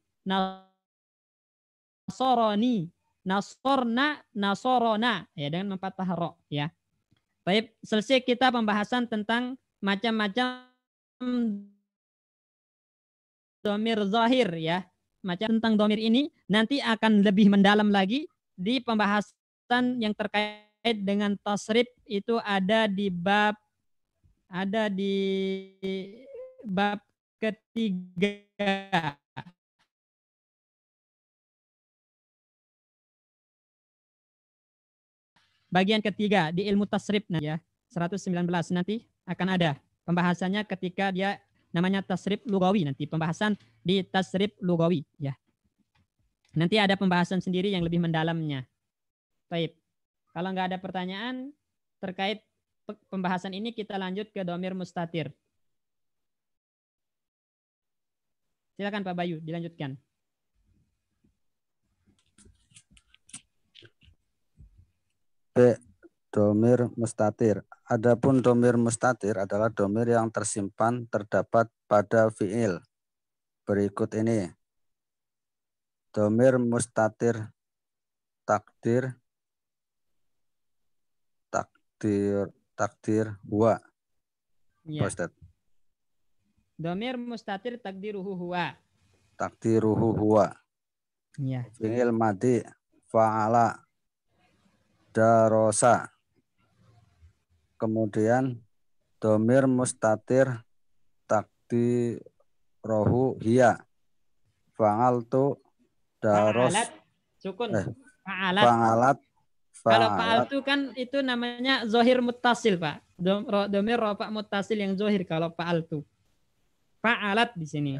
nasoroni, nasorna, nasorona. Ya, dengan memfathah ro. Ya. Baik, selesai kita pembahasan tentang macam-macam domir zahir ya. Macam tentang domir ini nanti akan lebih mendalam lagi di pembahasan yang terkait dengan tasrif itu ada di bab ketiga. Bagian ketiga di ilmu tasrif ya, 119 nanti akan ada pembahasannya ketika dia namanya tasrif lugawi, nanti pembahasan di tasrif lugawi ya. Nanti ada pembahasan sendiri yang lebih mendalamnya. Baik. Kalau nggak ada pertanyaan terkait pembahasan ini, kita lanjut ke domir mustatir. Silakan Pak Bayu, dilanjutkan. B. Domir mustatir. Adapun domir mustatir adalah domir yang tersimpan terdapat pada fiil. Berikut ini. Domir mustatir takdir huwa. Ya. Domir mustatir takdiruhu huwa. Takdiruhu huwa. Ya. Fiil madi fa'ala darosa. Kemudian domir mustatir takdiruhu hiya. Fa'altu daros. Fa'alat. Sukun. Fa'alat. Fa'alat. Kalau fa'al itu kan itu namanya zohir muttasil Pak. Domir rofa muttasil yang zohir kalau fa'al itu. Fa'alat di sini.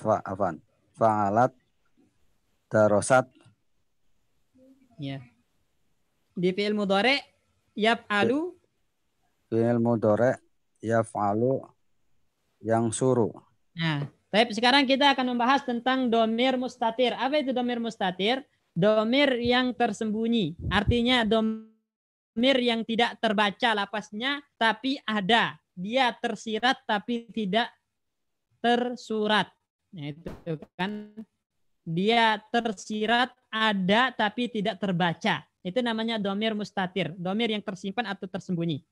Fa'alat darosat. Ya. Di fi'il mudhari yaf'alu. Fi'il mudhari yaf'alu yang suruh. Nah, tapi sekarang kita akan membahas tentang domir mustatir. Apa itu domir mustatir? Domir yang tersembunyi. Artinya domir yang tidak terbaca lafaznya tapi ada. Dia tersirat tapi tidak tersurat. Nah, itu kan dia tersirat ada tapi tidak terbaca. Itu namanya domir mustatir. Domir yang tersimpan atau tersembunyi.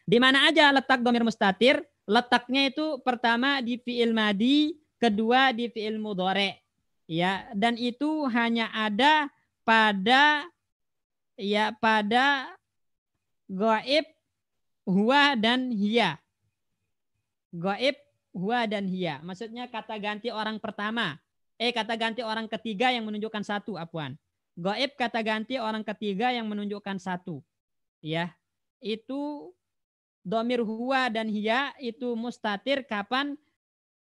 Di mana aja letak domir mustatir? Letaknya itu pertama di fi'il madi, kedua di fi'il mudhari. Ya, dan itu hanya ada pada gaib, huwa dan hiya. Gaib, huwa dan hiya. Maksudnya kata ganti orang pertama. Kata ganti orang ketiga yang menunjukkan satu, afwan. Gaib kata ganti orang ketiga yang menunjukkan satu. Ya. Itu dhamir huwa dan hiya itu mustatir kapan?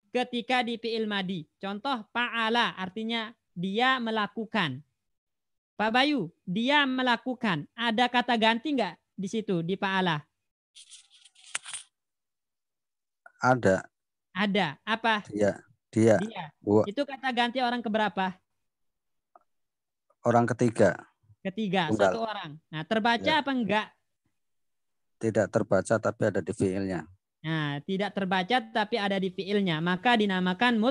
Ketika di fi'il madi. Contoh fa'ala artinya dia melakukan. Pak Bayu, dia melakukan. Ada kata ganti enggak di situ di fa'ala? Ada. Ada. Apa? Dia. Itu kata ganti orang keberapa? Orang ketiga. Ketiga, Tunggal. satu orang. Nah, terbaca apa enggak? Tidak terbaca tapi ada di fiilnya. Nah, tidak terbaca tapi ada di fiilnya, maka dinamakan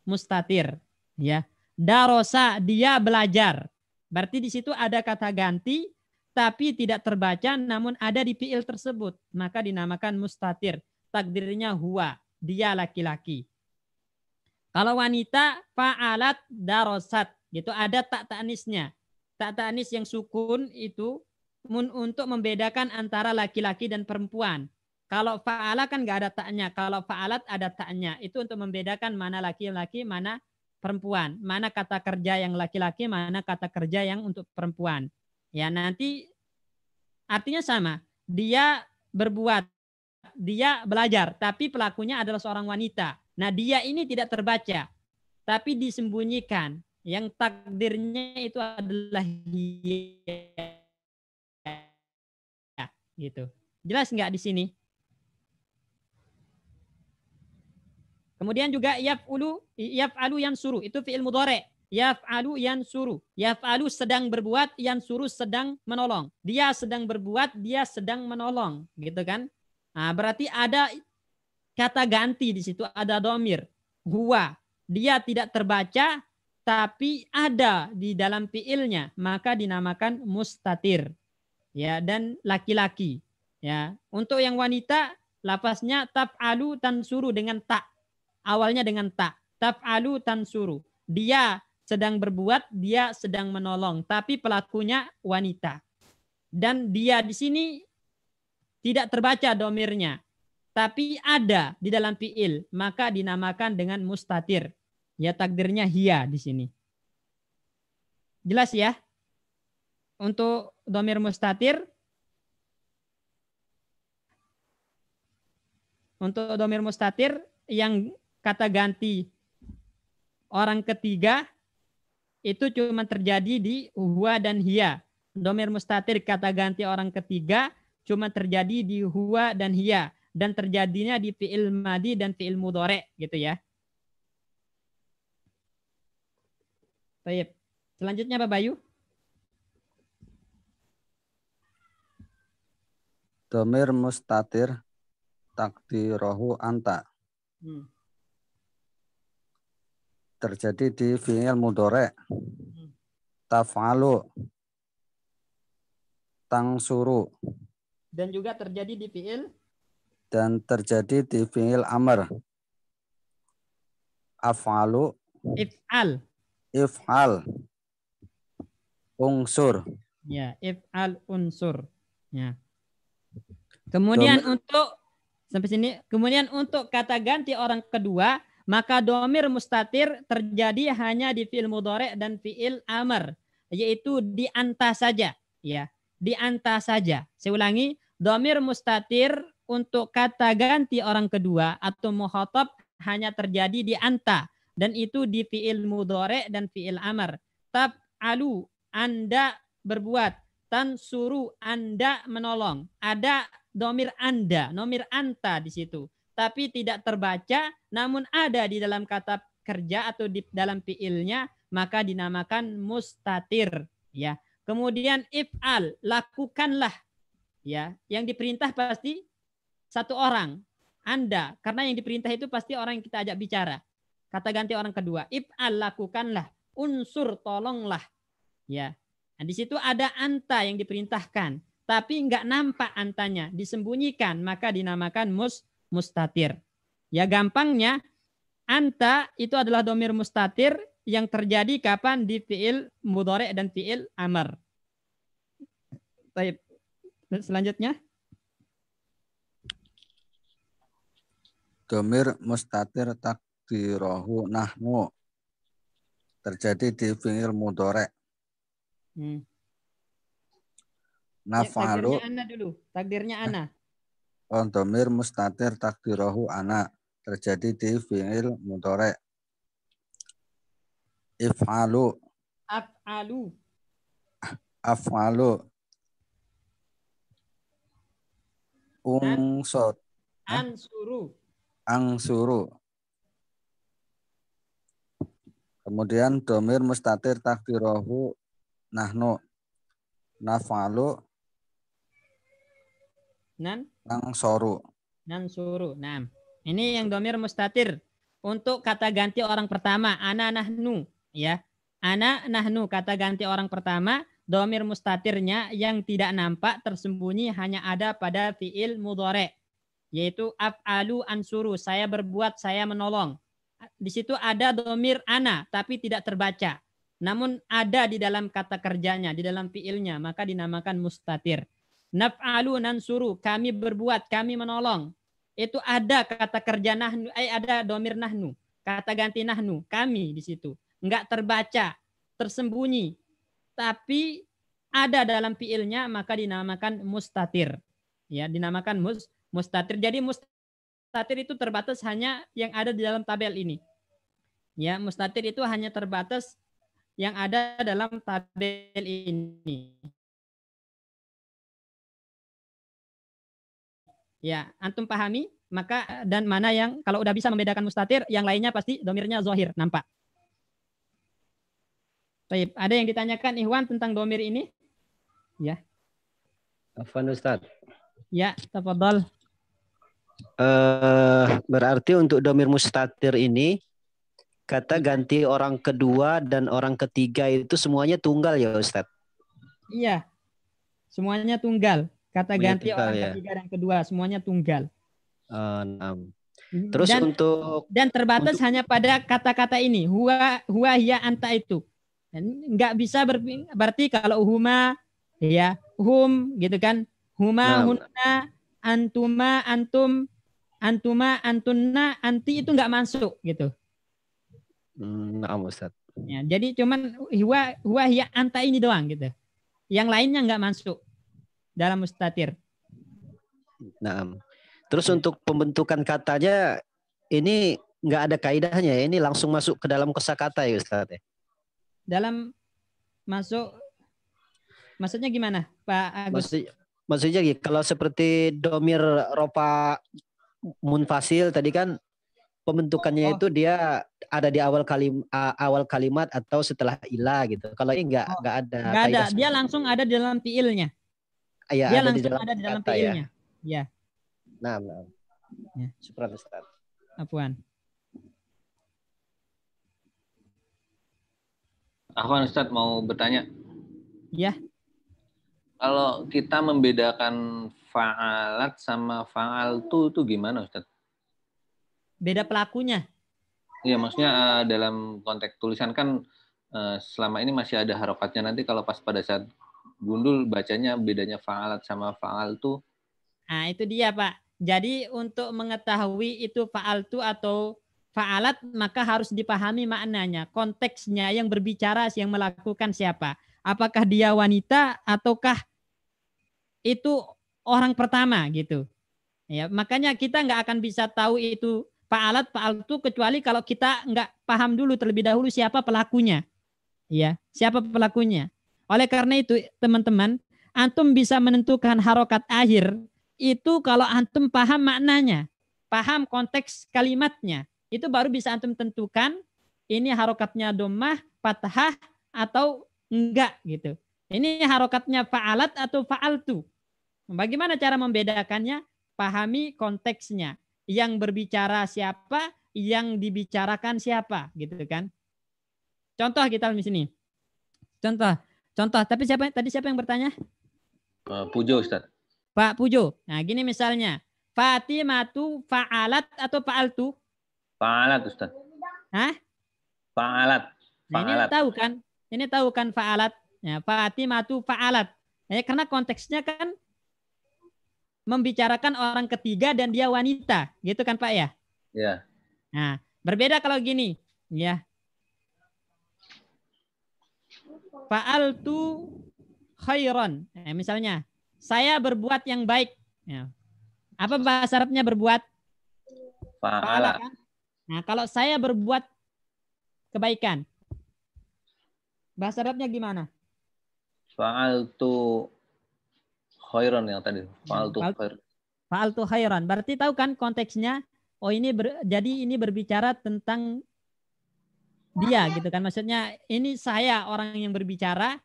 mustatir. Ya. Darosa, dia belajar. Berarti di situ ada kata ganti tapi tidak terbaca namun ada di fiil tersebut, maka dinamakan mustatir. Takdirnya huwa, dia laki-laki. Kalau wanita fa'alat darosat, gitu ada tak ta'nisnya. Tak ta'nis yang sukun itu untuk membedakan antara laki-laki dan perempuan. Kalau fa'ala kan nggak ada taknya. Kalau fa'alat ada taknya. Itu untuk membedakan mana laki-laki, mana perempuan. Mana kata kerja yang laki-laki, mana kata kerja yang untuk perempuan. Ya nanti artinya sama. Dia berbuat, dia belajar, tapi pelakunya adalah seorang wanita. Nah dia ini tidak terbaca, tapi disembunyikan. Yang takdirnya itu adalah dia. Gitu. Jelas nggak di sini? Kemudian juga yaf'alu yansuru, itu fi'il mudhari'. Yaf'alu yansuru. Yaf'alu sedang berbuat, yansuru sedang menolong. Dia sedang berbuat, dia sedang menolong, gitu kan? Nah, berarti ada kata ganti di situ, ada dhamir huwa. Dia tidak terbaca tapi ada di dalam fi'ilnya, maka dinamakan mustatir. Ya, dan laki-laki. Ya, untuk yang wanita lafaznya taf'alu tansuru dengan ta. Awalnya dengan ta. Taf'alu tansuru. Dia sedang berbuat, dia sedang menolong, tapi pelakunya wanita. Dan dia di sini tidak terbaca domirnya, tapi ada di dalam fi'il, maka dinamakan dengan mustatir. Ya takdirnya hiya di sini. Jelas ya? Untuk domir mustatir. Untuk domir mustatir yang kata ganti orang ketiga itu cuma terjadi di huwa dan hiya. Domir mustatir kata ganti orang ketiga cuma terjadi di huwa dan hiya. Dan terjadinya di fi'il madi dan fi'il mudhari' gitu ya. Baik. Selanjutnya Pak Bayu. Dhamir mustatir takdirahu anta. Terjadi di fi'il mudhari'. Taf'alu. Tangsuru. Dan juga terjadi di fi'il. Dan terjadi di fi'il amr. Af'alu. If'al. If'al. Unsur. Ya, if'al unsur. Ya. Kemudian untuk sampai sini, kemudian untuk kata ganti orang kedua, maka domir mustatir terjadi hanya di fi'il mudhari' dan fi'il amr, yaitu di anta saja, ya. Di anta saja. Saya ulangi, domir mustatir untuk kata ganti orang kedua atau mukhatab hanya terjadi di anta, dan itu di fi'il mudhari' dan fi'il amr. Taf'alu, Anda berbuat. Tansuru, Anda menolong. Ada domir Anda, nomir anta di situ. Tapi tidak terbaca, namun ada di dalam kata kerja atau di dalam fi'ilnya, maka dinamakan mustatir. Ya. Kemudian if'al, lakukanlah. Ya. Yang diperintah pasti satu orang, Anda. Karena yang diperintah itu pasti orang yang kita ajak bicara. Kata ganti orang kedua, if'al, lakukanlah. Unsur, tolonglah. Ya. Nah, di situ ada anta yang diperintahkan, tapi enggak nampak antanya, disembunyikan, maka dinamakan mustatir. Ya gampangnya, anta itu adalah domir mustatir yang terjadi kapan di fi'il mudhari' dan fi'il amr. Baik. Selanjutnya. Domir mustatir takdirohu nahnu. Terjadi di fi'il mudhari'. Naf'alu. Takdirnya ana dulu. Takdirnya ana. Domir mustatir takdirohu ana. Terjadi di fi'il mudhari'. If'alu. Af'alu. Af'alu. Ungsot. Ansuru. Angsuru. Kemudian domir mustatir takdirohu nahnu. Naf'alu. Nangsoru. Nansuru. Nah, ini yang domir mustatir. Untuk kata ganti orang pertama, ana nahnu. Ya, ana nahnu. Kata ganti orang pertama, domir mustatirnya yang tidak nampak tersembunyi hanya ada pada fi'il mudhari'. Yaitu af'alu ansuru. Saya berbuat, saya menolong. Di situ ada domir ana, tapi tidak terbaca. Namun ada di dalam kata kerjanya, di dalam fi'ilnya, maka dinamakan mustatir. Naf'alu nansuru, kami berbuat, kami menolong. Itu ada kata kerja nahnu, ada domir nahnu. Kata ganti nahnu, kami di situ. Enggak terbaca, tersembunyi. Tapi ada dalam fi'ilnya, maka dinamakan mustatir. Ya, dinamakan mustatir. Jadi mustatir itu terbatas hanya yang ada di dalam tabel ini. Ya, mustatir itu hanya terbatas yang ada dalam tabel ini. Ya, antum pahami, maka dan mana yang kalau udah bisa membedakan mustatir, yang lainnya pasti domirnya zohir, nampak. Baik, ada yang ditanyakan Ikhwan tentang domir ini? Ya. Afwan Ustaz. Ya, tafadhol. Berarti untuk domir mustatir ini kata ganti orang kedua dan orang ketiga itu semuanya tunggal ya Ustaz? Iya. Semuanya tunggal. Kata Semuanya ganti tunggal, orang ya. ketiga dan kedua semuanya tunggal. Terus dan terbatas hanya pada kata-kata ini, huwa hiya anta itu. Enggak bisa berarti kalau huma ya, hum gitu kan. Huma, hunna, antuma, antum, antuma, antunna, anti itu enggak masuk gitu. Ustaz. Ya, jadi cuman huwa hiya anta ini doang gitu. Yang lainnya enggak masuk dalam mustatir. Terus untuk pembentukan katanya ini nggak ada kaidahnya ya, ini langsung masuk ke dalam kosakata ya Ustaz ya? Dalam masuk, maksudnya gimana Pak Agus? Maksudnya gitu, kalau seperti domir ropa munfasil tadi kan pembentukannya itu dia ada di awal kalimat atau setelah ilah gitu. Kalau ini nggak ada. Nggak ada, dia langsung ada di dalam fiilnya. Ya, dia ada langsung di dalam ada di dalam kata, fiilnya. Ya. Ya. Syukran Ustaz. Afwan. Afwan Ustaz mau bertanya. Ya. Kalau kita membedakan fa'alat sama fa'altu itu gimana Ustaz? Beda pelakunya. Iya, maksudnya dalam konteks tulisan kan selama ini masih ada harokatnya. Nanti kalau pas pada saat gundul bacanya bedanya fa'alat sama fa'altu. Nah, itu dia Pak. Jadi untuk mengetahui itu fa'altu atau fa'alat maka harus dipahami maknanya, konteksnya, yang berbicara, yang melakukan siapa. Apakah dia wanita ataukah itu orang pertama gitu. Ya, makanya kita nggak akan bisa tahu itu fa'alat, fa'altu kecuali kalau kita nggak paham dulu terlebih dahulu siapa pelakunya. Ya, siapa pelakunya. Oleh karena itu teman-teman, antum bisa menentukan harokat akhir itu kalau antum paham maknanya, paham konteks kalimatnya. Itu baru bisa antum tentukan ini harokatnya dhammah, fathah atau enggak gitu. Ini harokatnya fa'alat atau fa'altu. Bagaimana cara membedakannya? Pahami konteksnya. Yang berbicara siapa, yang dibicarakan siapa, gitu kan? Contoh kita di sini. Contoh. Tapi siapa yang bertanya? Pujo Ustaz. Pak Pujo. Nah, gini misalnya. Fatimatu fa'alat atau fa'altu? Fa'alat Ustaz. Hah? Fa'alat. Nah, ini Fa'alat. tahu kan? Ini tahu kan fa'alat? Ya, Fatimatu fa'alat. Ya, karena konteksnya kan membicarakan orang ketiga dan dia wanita, gitu kan Pak ya? Ya. Nah, berbeda kalau gini, ya. Fa'altu khairon. Misalnya, saya berbuat yang baik. Ya. Apa bahasa Arabnya berbuat? Fa'ala Fa'ala. kan? Nah, kalau saya berbuat kebaikan, bahasa Arabnya gimana? Fa'altu khairan yang tadi. Fa'altu khair. Fa'altu khairan. Berarti tahu kan konteksnya? Oh ini jadi ini berbicara tentang dia gitu kan. Maksudnya ini saya orang yang berbicara,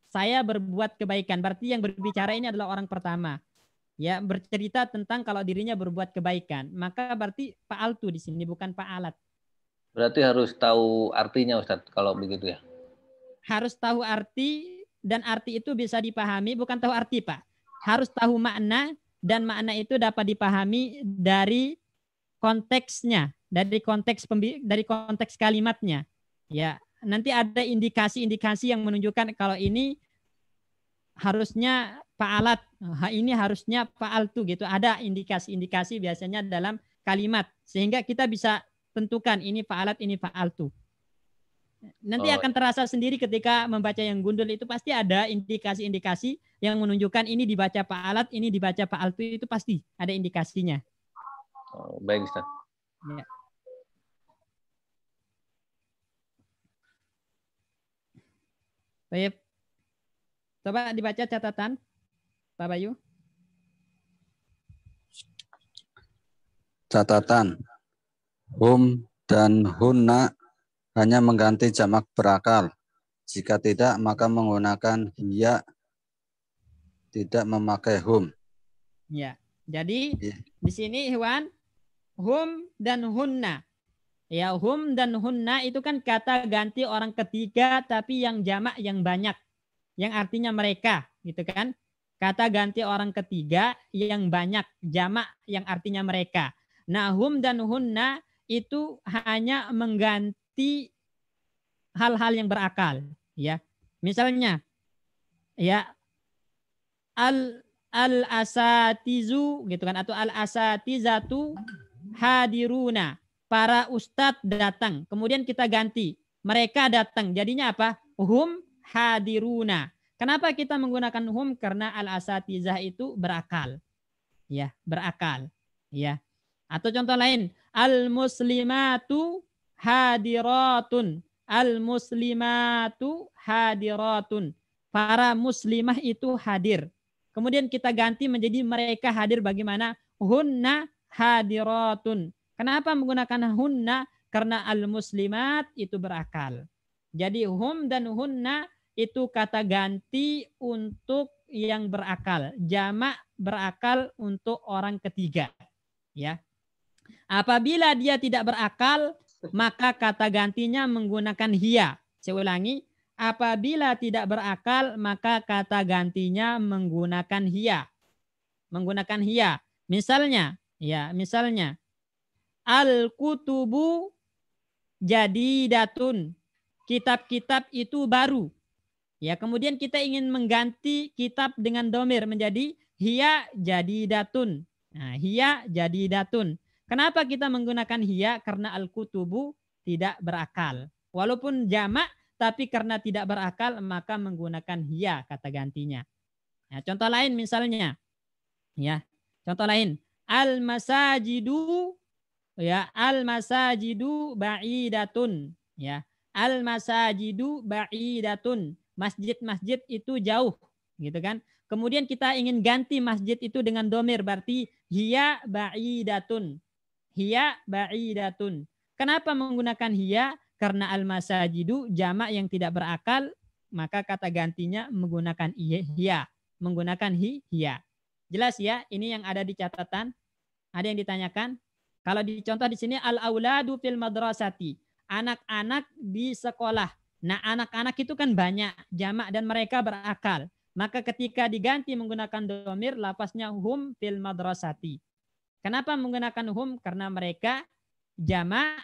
saya berbuat kebaikan. Berarti yang berbicara ini adalah orang pertama. Ya, bercerita tentang kalau dirinya berbuat kebaikan. Maka berarti fa'altu di sini bukan fa'alat. Berarti harus tahu artinya Ustadz kalau begitu ya. Harus tahu arti, dan arti itu bisa dipahami, bukan tahu arti Pak. Harus tahu makna, dan makna itu dapat dipahami dari konteksnya, dari konteks kalimatnya. Ya, nanti ada indikasi-indikasi yang menunjukkan kalau ini harusnya fa'alat, ini harusnya fa'altu gitu. Ada indikasi-indikasi biasanya dalam kalimat sehingga kita bisa tentukan ini fa'alat, ini fa'altu. Nanti akan terasa sendiri ketika membaca yang gundul itu pasti ada indikasi-indikasi yang menunjukkan ini dibaca fa'alat, ini dibaca fa'altu, itu pasti ada indikasinya. Oh, baik Ustaz. Ya. Baik. Coba dibaca catatan Pak Bayu. Catatan. Hum dan hunna hanya mengganti jamak berakal. Jika tidak, maka menggunakan hiya, tidak memakai hum. Ya, jadi di sini Ikhwan, hum dan hunna. Ya, hum dan hunna itu kan kata ganti orang ketiga tapi yang jamak yang banyak, yang artinya mereka, gitu kan? Kata ganti orang ketiga yang banyak, jamak yang artinya mereka. Nah, hum dan hunna itu hanya mengganti hal-hal yang berakal, ya. Misalnya, ya al-asatizu gitu kan, atau al-asatizatu hadiruna, para ustadz datang. Kemudian kita ganti, mereka datang. Jadinya apa? Hum hadiruna. Kenapa kita menggunakan hum? Karena al-asatizah itu berakal. Ya, berakal. Ya. Atau contoh lain, al-muslimatu hadiratun. Al-muslimatu hadiratun. Para muslimah itu hadir. Kemudian kita ganti menjadi mereka hadir bagaimana? Hunna hadiratun. Kenapa menggunakan hunna? Karena al-muslimat itu berakal. Jadi hum dan hunna itu kata ganti untuk yang berakal. Jamak berakal untuk orang ketiga. Ya. Apabila dia tidak berakal, maka kata gantinya menggunakan hiya. Saya ulangi, apabila tidak berakal, maka kata gantinya menggunakan hiya. Menggunakan hiya. Misalnya, al-kutubu jadidatun. Kitab-kitab itu baru. Ya, kemudian kita ingin mengganti kitab dengan domir menjadi hiya jadidatun. Nah, hiya jadidatun. Kenapa kita menggunakan hiya? Karena al-kutubu tidak berakal. Walaupun jamak, tapi karena tidak berakal, maka menggunakan hiya kata gantinya. Nah, contoh lain misalnya, ya, contoh lain, al-masajidu, ya, al-masajidu ba'idatun, ya, al-masajidu ba'idatun. Masjid-masjid itu jauh, gitu kan? Kemudian kita ingin ganti masjid itu dengan domir, berarti hiya ba'idatun. Hiya ba'idatun. Kenapa menggunakan hiya? Karena al-masajidu jamak yang tidak berakal, maka kata gantinya menggunakan hiya. Menggunakan hiya. Jelas ya? Ini yang ada di catatan. Ada yang ditanyakan? Kalau dicontoh di sini al-auladu fil madrasati. Anak-anak di sekolah. Nah, anak-anak itu kan banyak, jamak dan mereka berakal. Maka ketika diganti menggunakan domir, lafaznya hum fil madrasati. Kenapa menggunakan hum? Karena mereka jamak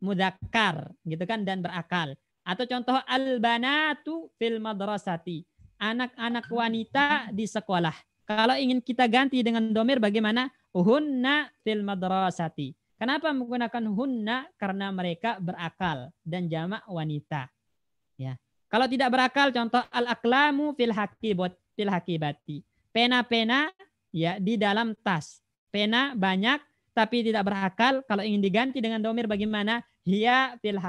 mudzakkar gitu kan, dan berakal. Atau contoh al-banatu fil madrasati, anak-anak wanita di sekolah. Kalau ingin kita ganti dengan domir bagaimana? Hunna fil madrasati. Kenapa menggunakan hunna? Karena mereka berakal dan jamak wanita. Ya. Kalau tidak berakal, contoh al-aqlamu fil hakibati. Pena-pena ya di dalam tas. Pena banyak tapi tidak berakal. Kalau ingin diganti dengan domir bagaimana? Hiya fil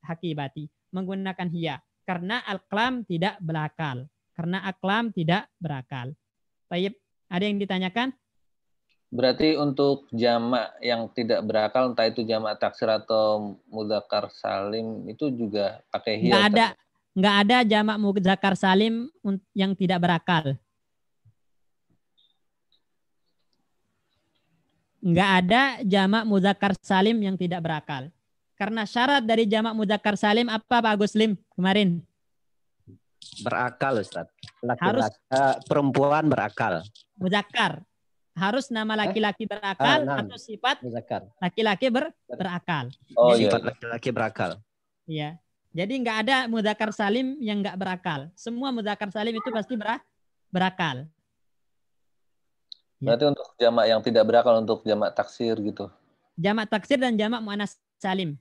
hakibati. Menggunakan hiya. Karena al-aqlam tidak berakal. Karena aklam tidak berakal. Baik, ada yang ditanyakan? Berarti untuk jamak yang tidak berakal, entah itu jamak taksir atau mudzakkar salim, itu juga pakai hiya. Nggak ada jamak mudzakkar salim yang tidak berakal. Nggak ada jamak mudzakkar salim yang tidak berakal. Karena syarat dari jamak mudzakkar salim apa Pak Agus Lim kemarin? Berakal, Ustaz. Harus perempuan berakal. Mudzakkar. Harus nama laki-laki berakal atau sifat muzakkar. Laki-laki berakal. Oh, jadi, sifat laki-laki berakal. Iya. Jadi nggak ada mudzakkar salim yang nggak berakal. Semua mudzakkar salim itu pasti berakal. Berarti untuk jamak yang tidak berakal, untuk jamak taksir gitu. Jamak taksir dan jamak muannas salim.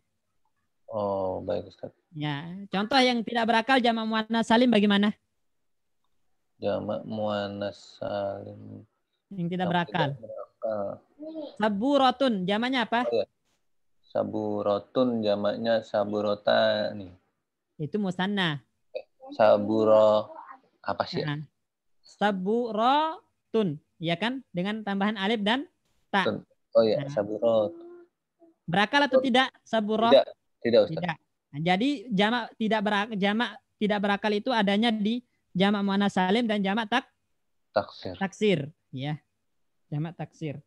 Oh, baik Ustaz. Ya, contoh yang tidak berakal jamak muannas salim bagaimana? Jamak muannas salim yang tidak berakal. Saburotun jamaknya apa? Oh, ya. Saburotun jamaknya saburotani. Itu musanna. Saburo apa sih? Nah, saburotun, ya kan? Dengan tambahan alif dan ta. Oh ya, saburot. Berakal atau tidak saburoh? Tidak Ustaz. Tidak. Nah, jadi jamak tidak berakal itu adanya di jamak muannas salim dan jamak taksir, ya. Jamak taksir.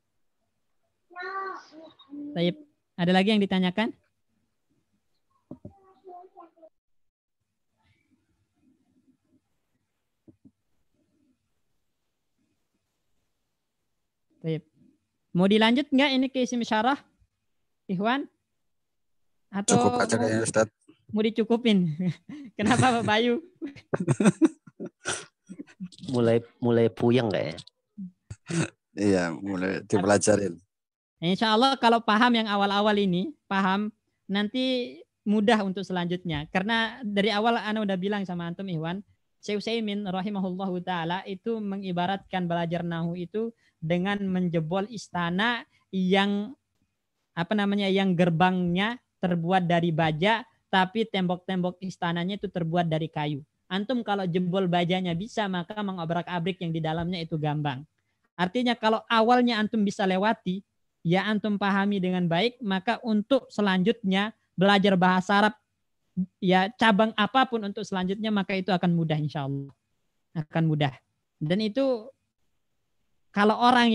Baik, ada lagi yang ditanyakan? Baik. Mau dilanjut nggak ini ke isim isyarah, Ikhwan? Atau cukup aja kayaknya Ustaz. Mau dicukupin? Kenapa Pak Bayu? mulai puyeng kayaknya. Iya, mulai dipelajarin. Insya Allah kalau paham yang awal-awal ini, paham, nanti mudah untuk selanjutnya. Karena dari awal Ana udah bilang sama Antum Ikhwan, Syekh Utsaimin rahimahullahu ta'ala itu mengibaratkan belajar nahu itu dengan menjebol istana yang yang gerbangnya terbuat dari baja, tapi tembok-tembok istananya itu terbuat dari kayu. Antum kalau jebol bajanya bisa, maka mengobrak-abrik yang di dalamnya itu gampang. Artinya kalau awalnya antum bisa lewati, ya antum pahami dengan baik, maka untuk selanjutnya belajar bahasa Arab, ya cabang apapun untuk selanjutnya, maka itu akan mudah insya Allah. Akan mudah. Dan itu kalau orang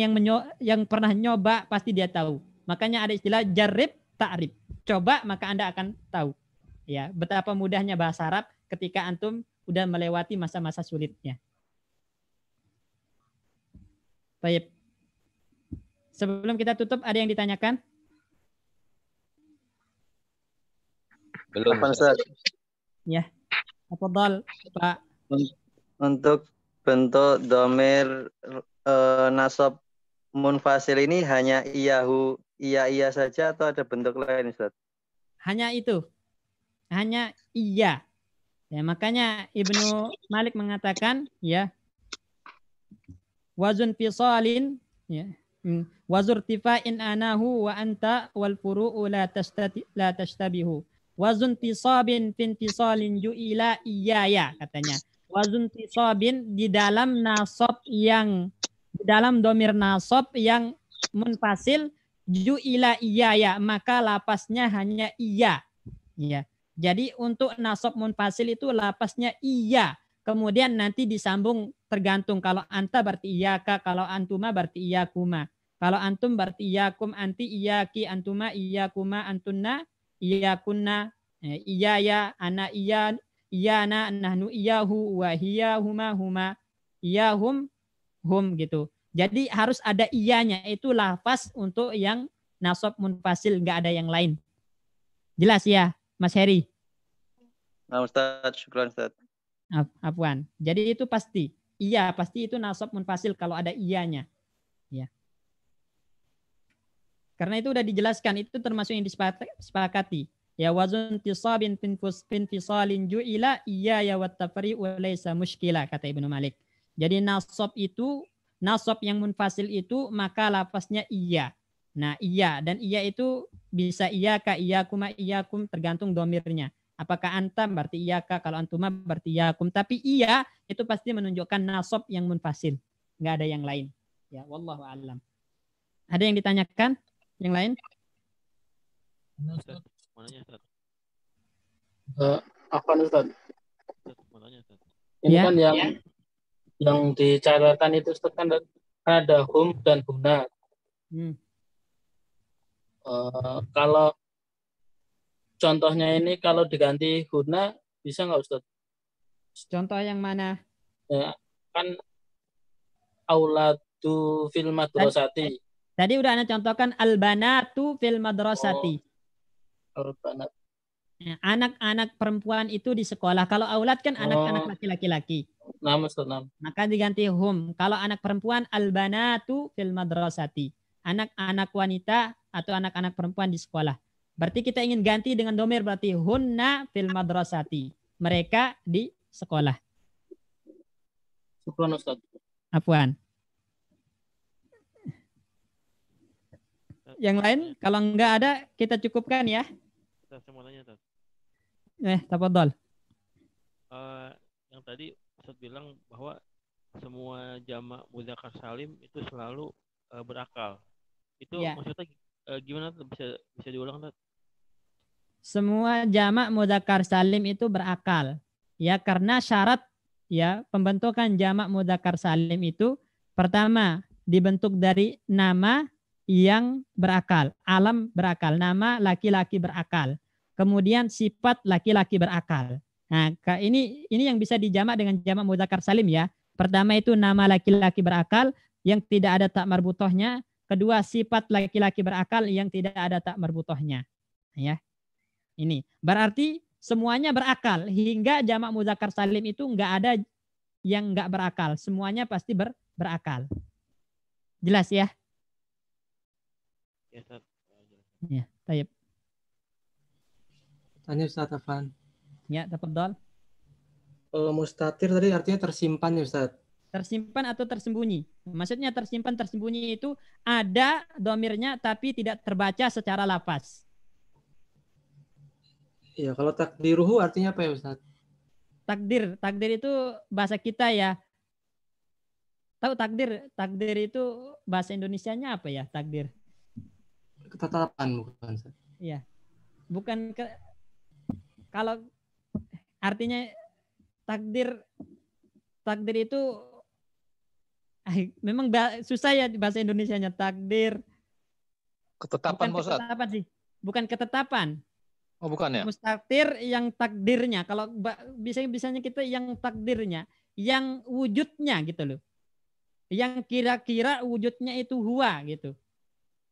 yang pernah nyoba pasti dia tahu. Makanya ada istilah jarib ta'rib. Coba maka Anda akan tahu. Ya, betapa mudahnya bahasa Arab ketika antum udah melewati masa-masa sulitnya. Baik. Sebelum kita tutup, ada yang ditanyakan? Belum. Ya. Tafadhal, Pak. Untuk bentuk dhamir nasab munfasil ini hanya iya saja atau ada bentuk lain, Ustaz? Hanya itu. Hanya iya. Ya, makanya Ibnu Malik mengatakan ya wazun fisalin ya wazurtifa'in anahu wa anta wal furu'u la tashtabihu wazun tisabin fin fisalin ju'ila iyaya katanya. Wazun tisabin di dalam nasab yang di dalam domir nasab yang munfasil ju'ila iyaya, maka lapasnya hanya iya. Ya. Jadi untuk nasab munfasil itu lapasnya iya. Kemudian nanti disambung tergantung. Kalau anta berarti iyaka, kalau antuma berarti iyakuma. Kalau antum berarti iyakum, anti iyaki, antuma iyakuma, antunna iyakunna, iyaya, ana iyana, nahnu iyahu, wa hiya huma huma, iyahum hum gitu. Jadi harus ada iyanya, itu lafaz untuk yang nasab munfasil, enggak ada yang lain. Jelas ya, Mas Heri? Nah, Ustaz, syukran Ustaz. Afwan. Jadi itu pasti. Iya, pasti itu nasab munfasil kalau ada iyanya. Ya. Karena itu udah dijelaskan, itu termasuk yang disepakati. Ya wazun tisabin finfisalin ju'ila iya ya wattafri'u laysa mushkila, kata Ibnu Malik. Jadi nasab itu, nasab yang munfasil itu maka lafaznya iya. Nah, iya dan iya itu bisa iya ka, iya kuma, iya kum, tergantung domirnya. Apakah antam berarti iya ka, kalau antuma berarti iya kum. Tapi iya itu pasti menunjukkan nasab yang munfasil. Nggak ada yang lain. Ya, wallahu a'lam. Ada yang ditanyakan? Yang lain? Apa Ustaz? Ini ya? Kan yang dicarakan itu Ustaz kan ada hum dan huna. Kalau contohnya ini kalau diganti huna bisa nggak Ustaz? Contoh yang mana? Ya, kan auladu fil madrasati. Tadi udah Anda contohkan al-banatu fil madrasati. Al-banat. Ya, anak-anak perempuan itu di sekolah. Kalau aulad kan anak-anak laki-laki. Maka diganti hum. Kalau anak perempuan al-banatu fil madrasati. Anak-anak wanita atau anak-anak perempuan di sekolah. Berarti kita ingin ganti dengan domir berarti hunna fil madrasati. Mereka di sekolah. Syukran Ustaz. Afwan. Yang lain kalau enggak ada kita cukupkan ya. Saya mau nanya, Ustaz. Tafadhol. Yang tadi Ustaz bilang bahwa semua jamak mudzakkar salim itu selalu berakal. Itu maksudnya gimana? Bisa diulang, Ustaz? Semua jamak mudzakkar salim itu berakal. Ya, karena syarat ya pembentukan jamak mudzakkar salim itu pertama dibentuk dari nama yang berakal, alam berakal, nama laki-laki berakal. Kemudian sifat laki-laki berakal. Nah, ini yang bisa dijamak dengan jamak mudzakkar salim ya. Pertama itu nama laki-laki berakal yang tidak ada tak marbutohnya. Kedua sifat laki-laki berakal yang tidak ada tak marbutohnya. Ya. Ini berarti semuanya berakal hingga jamak mudzakkar salim itu enggak ada yang enggak berakal. Semuanya pasti berakal. Jelas ya? Ya, Ustaz. Ya, tayyib. Tanya Ustaz Afan. Ya, tafadhol. Mustatir tadi artinya tersimpan ya Ustaz. Tersimpan atau tersembunyi. Maksudnya tersimpan tersembunyi itu ada domirnya tapi tidak terbaca secara lafaz. Iya, kalau takdiruhu artinya apa ya Ustaz? Takdir itu bahasa kita ya. Tahu takdir? Takdir itu bahasa Indonesianya apa ya? Takdir. Ketetapan bukan Ustaz? Iya. Bukan kalau artinya takdir itu memang susah ya bahasa Indonesianya. Takdir. Ketetapan bukan ketetapan sih. Bukan ketetapan. Oh, bukan ya? Mustakdir yang takdirnya. Kalau bisanya kita yang takdirnya, yang wujudnya gitu loh. Yang kira-kira wujudnya itu huwa gitu.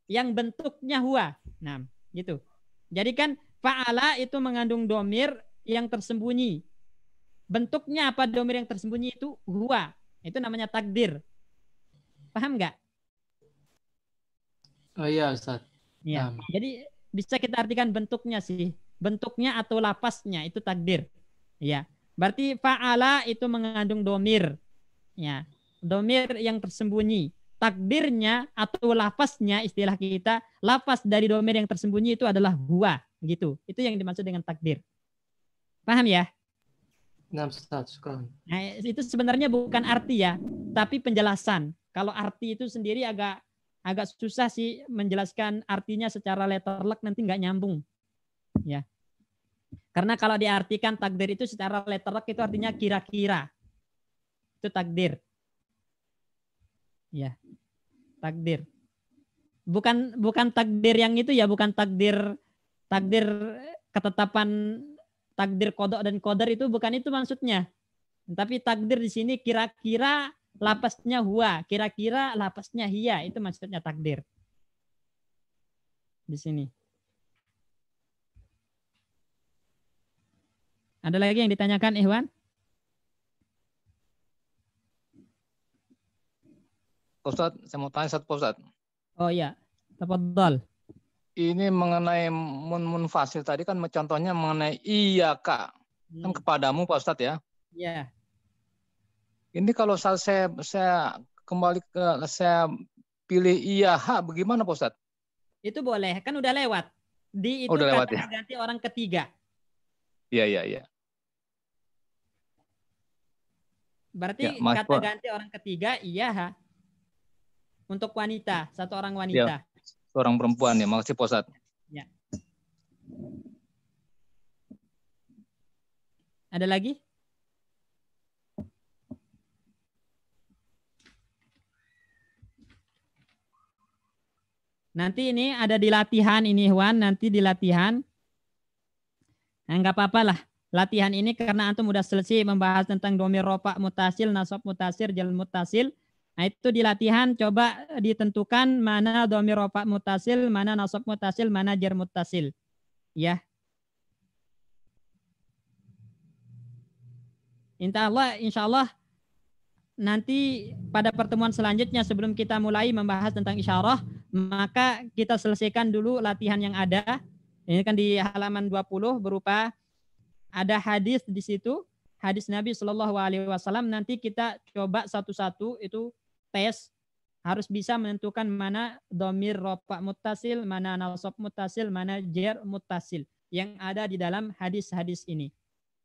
Yang bentuknya huwa. Nah, gitu. Jadi kan fa'ala itu mengandung domir yang tersembunyi. Bentuknya apa domir yang tersembunyi itu huwa. Itu namanya takdir. Paham nggak? Oh iya Ustaz. Ya. Jadi bisa kita artikan bentuknya sih. Bentuknya atau lapasnya itu takdir. Ya. Berarti fa'ala itu mengandung domir. Ya. Domir yang tersembunyi. Takdirnya atau lafaznya istilah kita, lafaz dari domir yang tersembunyi itu adalah huwa, gitu. Itu yang dimaksud dengan takdir. Paham ya? Nah, Ustaz, syukran. Nah, itu sebenarnya bukan arti ya, tapi penjelasan. Kalau arti itu sendiri agak susah sih menjelaskan artinya secara letterlek, nanti nggak nyambung. Ya. Karena kalau diartikan takdir itu secara letterlek itu artinya kira-kira. Itu takdir. Ya, takdir. Bukan takdir yang itu ya, bukan takdir ketetapan takdir kodok dan kodar itu bukan itu maksudnya. Tapi takdir di sini kira-kira lapasnya huwa, kira-kira lapasnya hiya, itu maksudnya takdir. Di sini. Ada lagi yang ditanyakan, Ikhwan? Ustaz, saya mau tanya satu Ustaz. Oh iya, tafadhal. Ini mengenai munfasil tadi kan contohnya mengenai iya Kak. Kan kepadamu Pak Ustaz ya. Iya. Ini kalau saya kembali ke saya pilih iya ha, bagaimana Pak Ustaz? Itu boleh, kan udah lewat. Di itu Udah lewat, kata ya? ganti orang ketiga. Iya. Berarti Ya, Mas, kata Pak. ganti orang ketiga iya ha. Untuk wanita, satu orang Ya, wanita. seorang perempuan ya. Makasih Pak Ustaz. Ya. Ada lagi? Nanti ini ada di latihan ini Wan, nanti di latihan. Nah, nggak apa-apa lah. Latihan ini karena antum udah selesai membahas tentang domir rofa mutasil, nasab mutasir, jal mutasil. Nah, itu di latihan coba ditentukan mana domir rofa mutasil, mana nasab mutasil, mana jar mutasil. Ya. Insya Allah nanti pada pertemuan selanjutnya sebelum kita mulai membahas tentang isyarah, maka kita selesaikan dulu latihan yang ada. Ini kan di halaman 20 berupa ada hadis di situ, hadis Nabi Shallallahu Alaihi Wasallam. Nanti kita coba satu-satu itu tes, harus bisa menentukan mana domir rofa mutasil, mana nasab mutasil, mana jar mutasil yang ada di dalam hadis-hadis ini.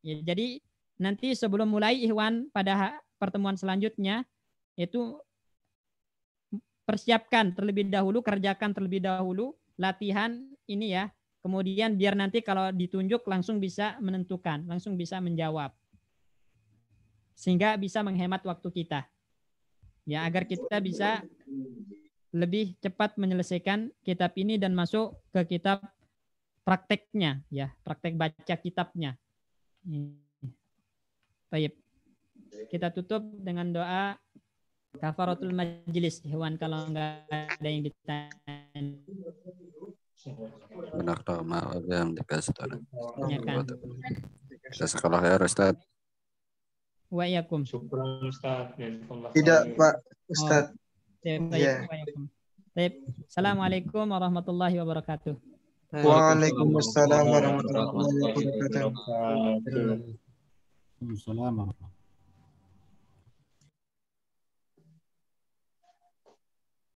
Ya, jadi nanti sebelum mulai Ikhwan pada pertemuan selanjutnya itu persiapkan terlebih dahulu, kerjakan terlebih dahulu latihan ini ya. Kemudian biar nanti kalau ditunjuk langsung bisa menentukan, langsung bisa menjawab. Sehingga bisa menghemat waktu kita. Ya, agar kita bisa lebih cepat menyelesaikan kitab ini dan masuk ke kitab prakteknya ya, praktek baca kitabnya. Baik. Kita tutup dengan doa kafaratul majlis. Hewan kalau enggak ada yang ditanya. Benar maaf yang dikasih tahu. Ya kan? Jazakallah khair Ustaz. Wa yakum. Tidak Pak Ustaz. Iya. Assalamualaikum warahmatullahi wabarakatuh. Waalaikumsalam warahmatullahi wabarakatuh. Assalamualaikum.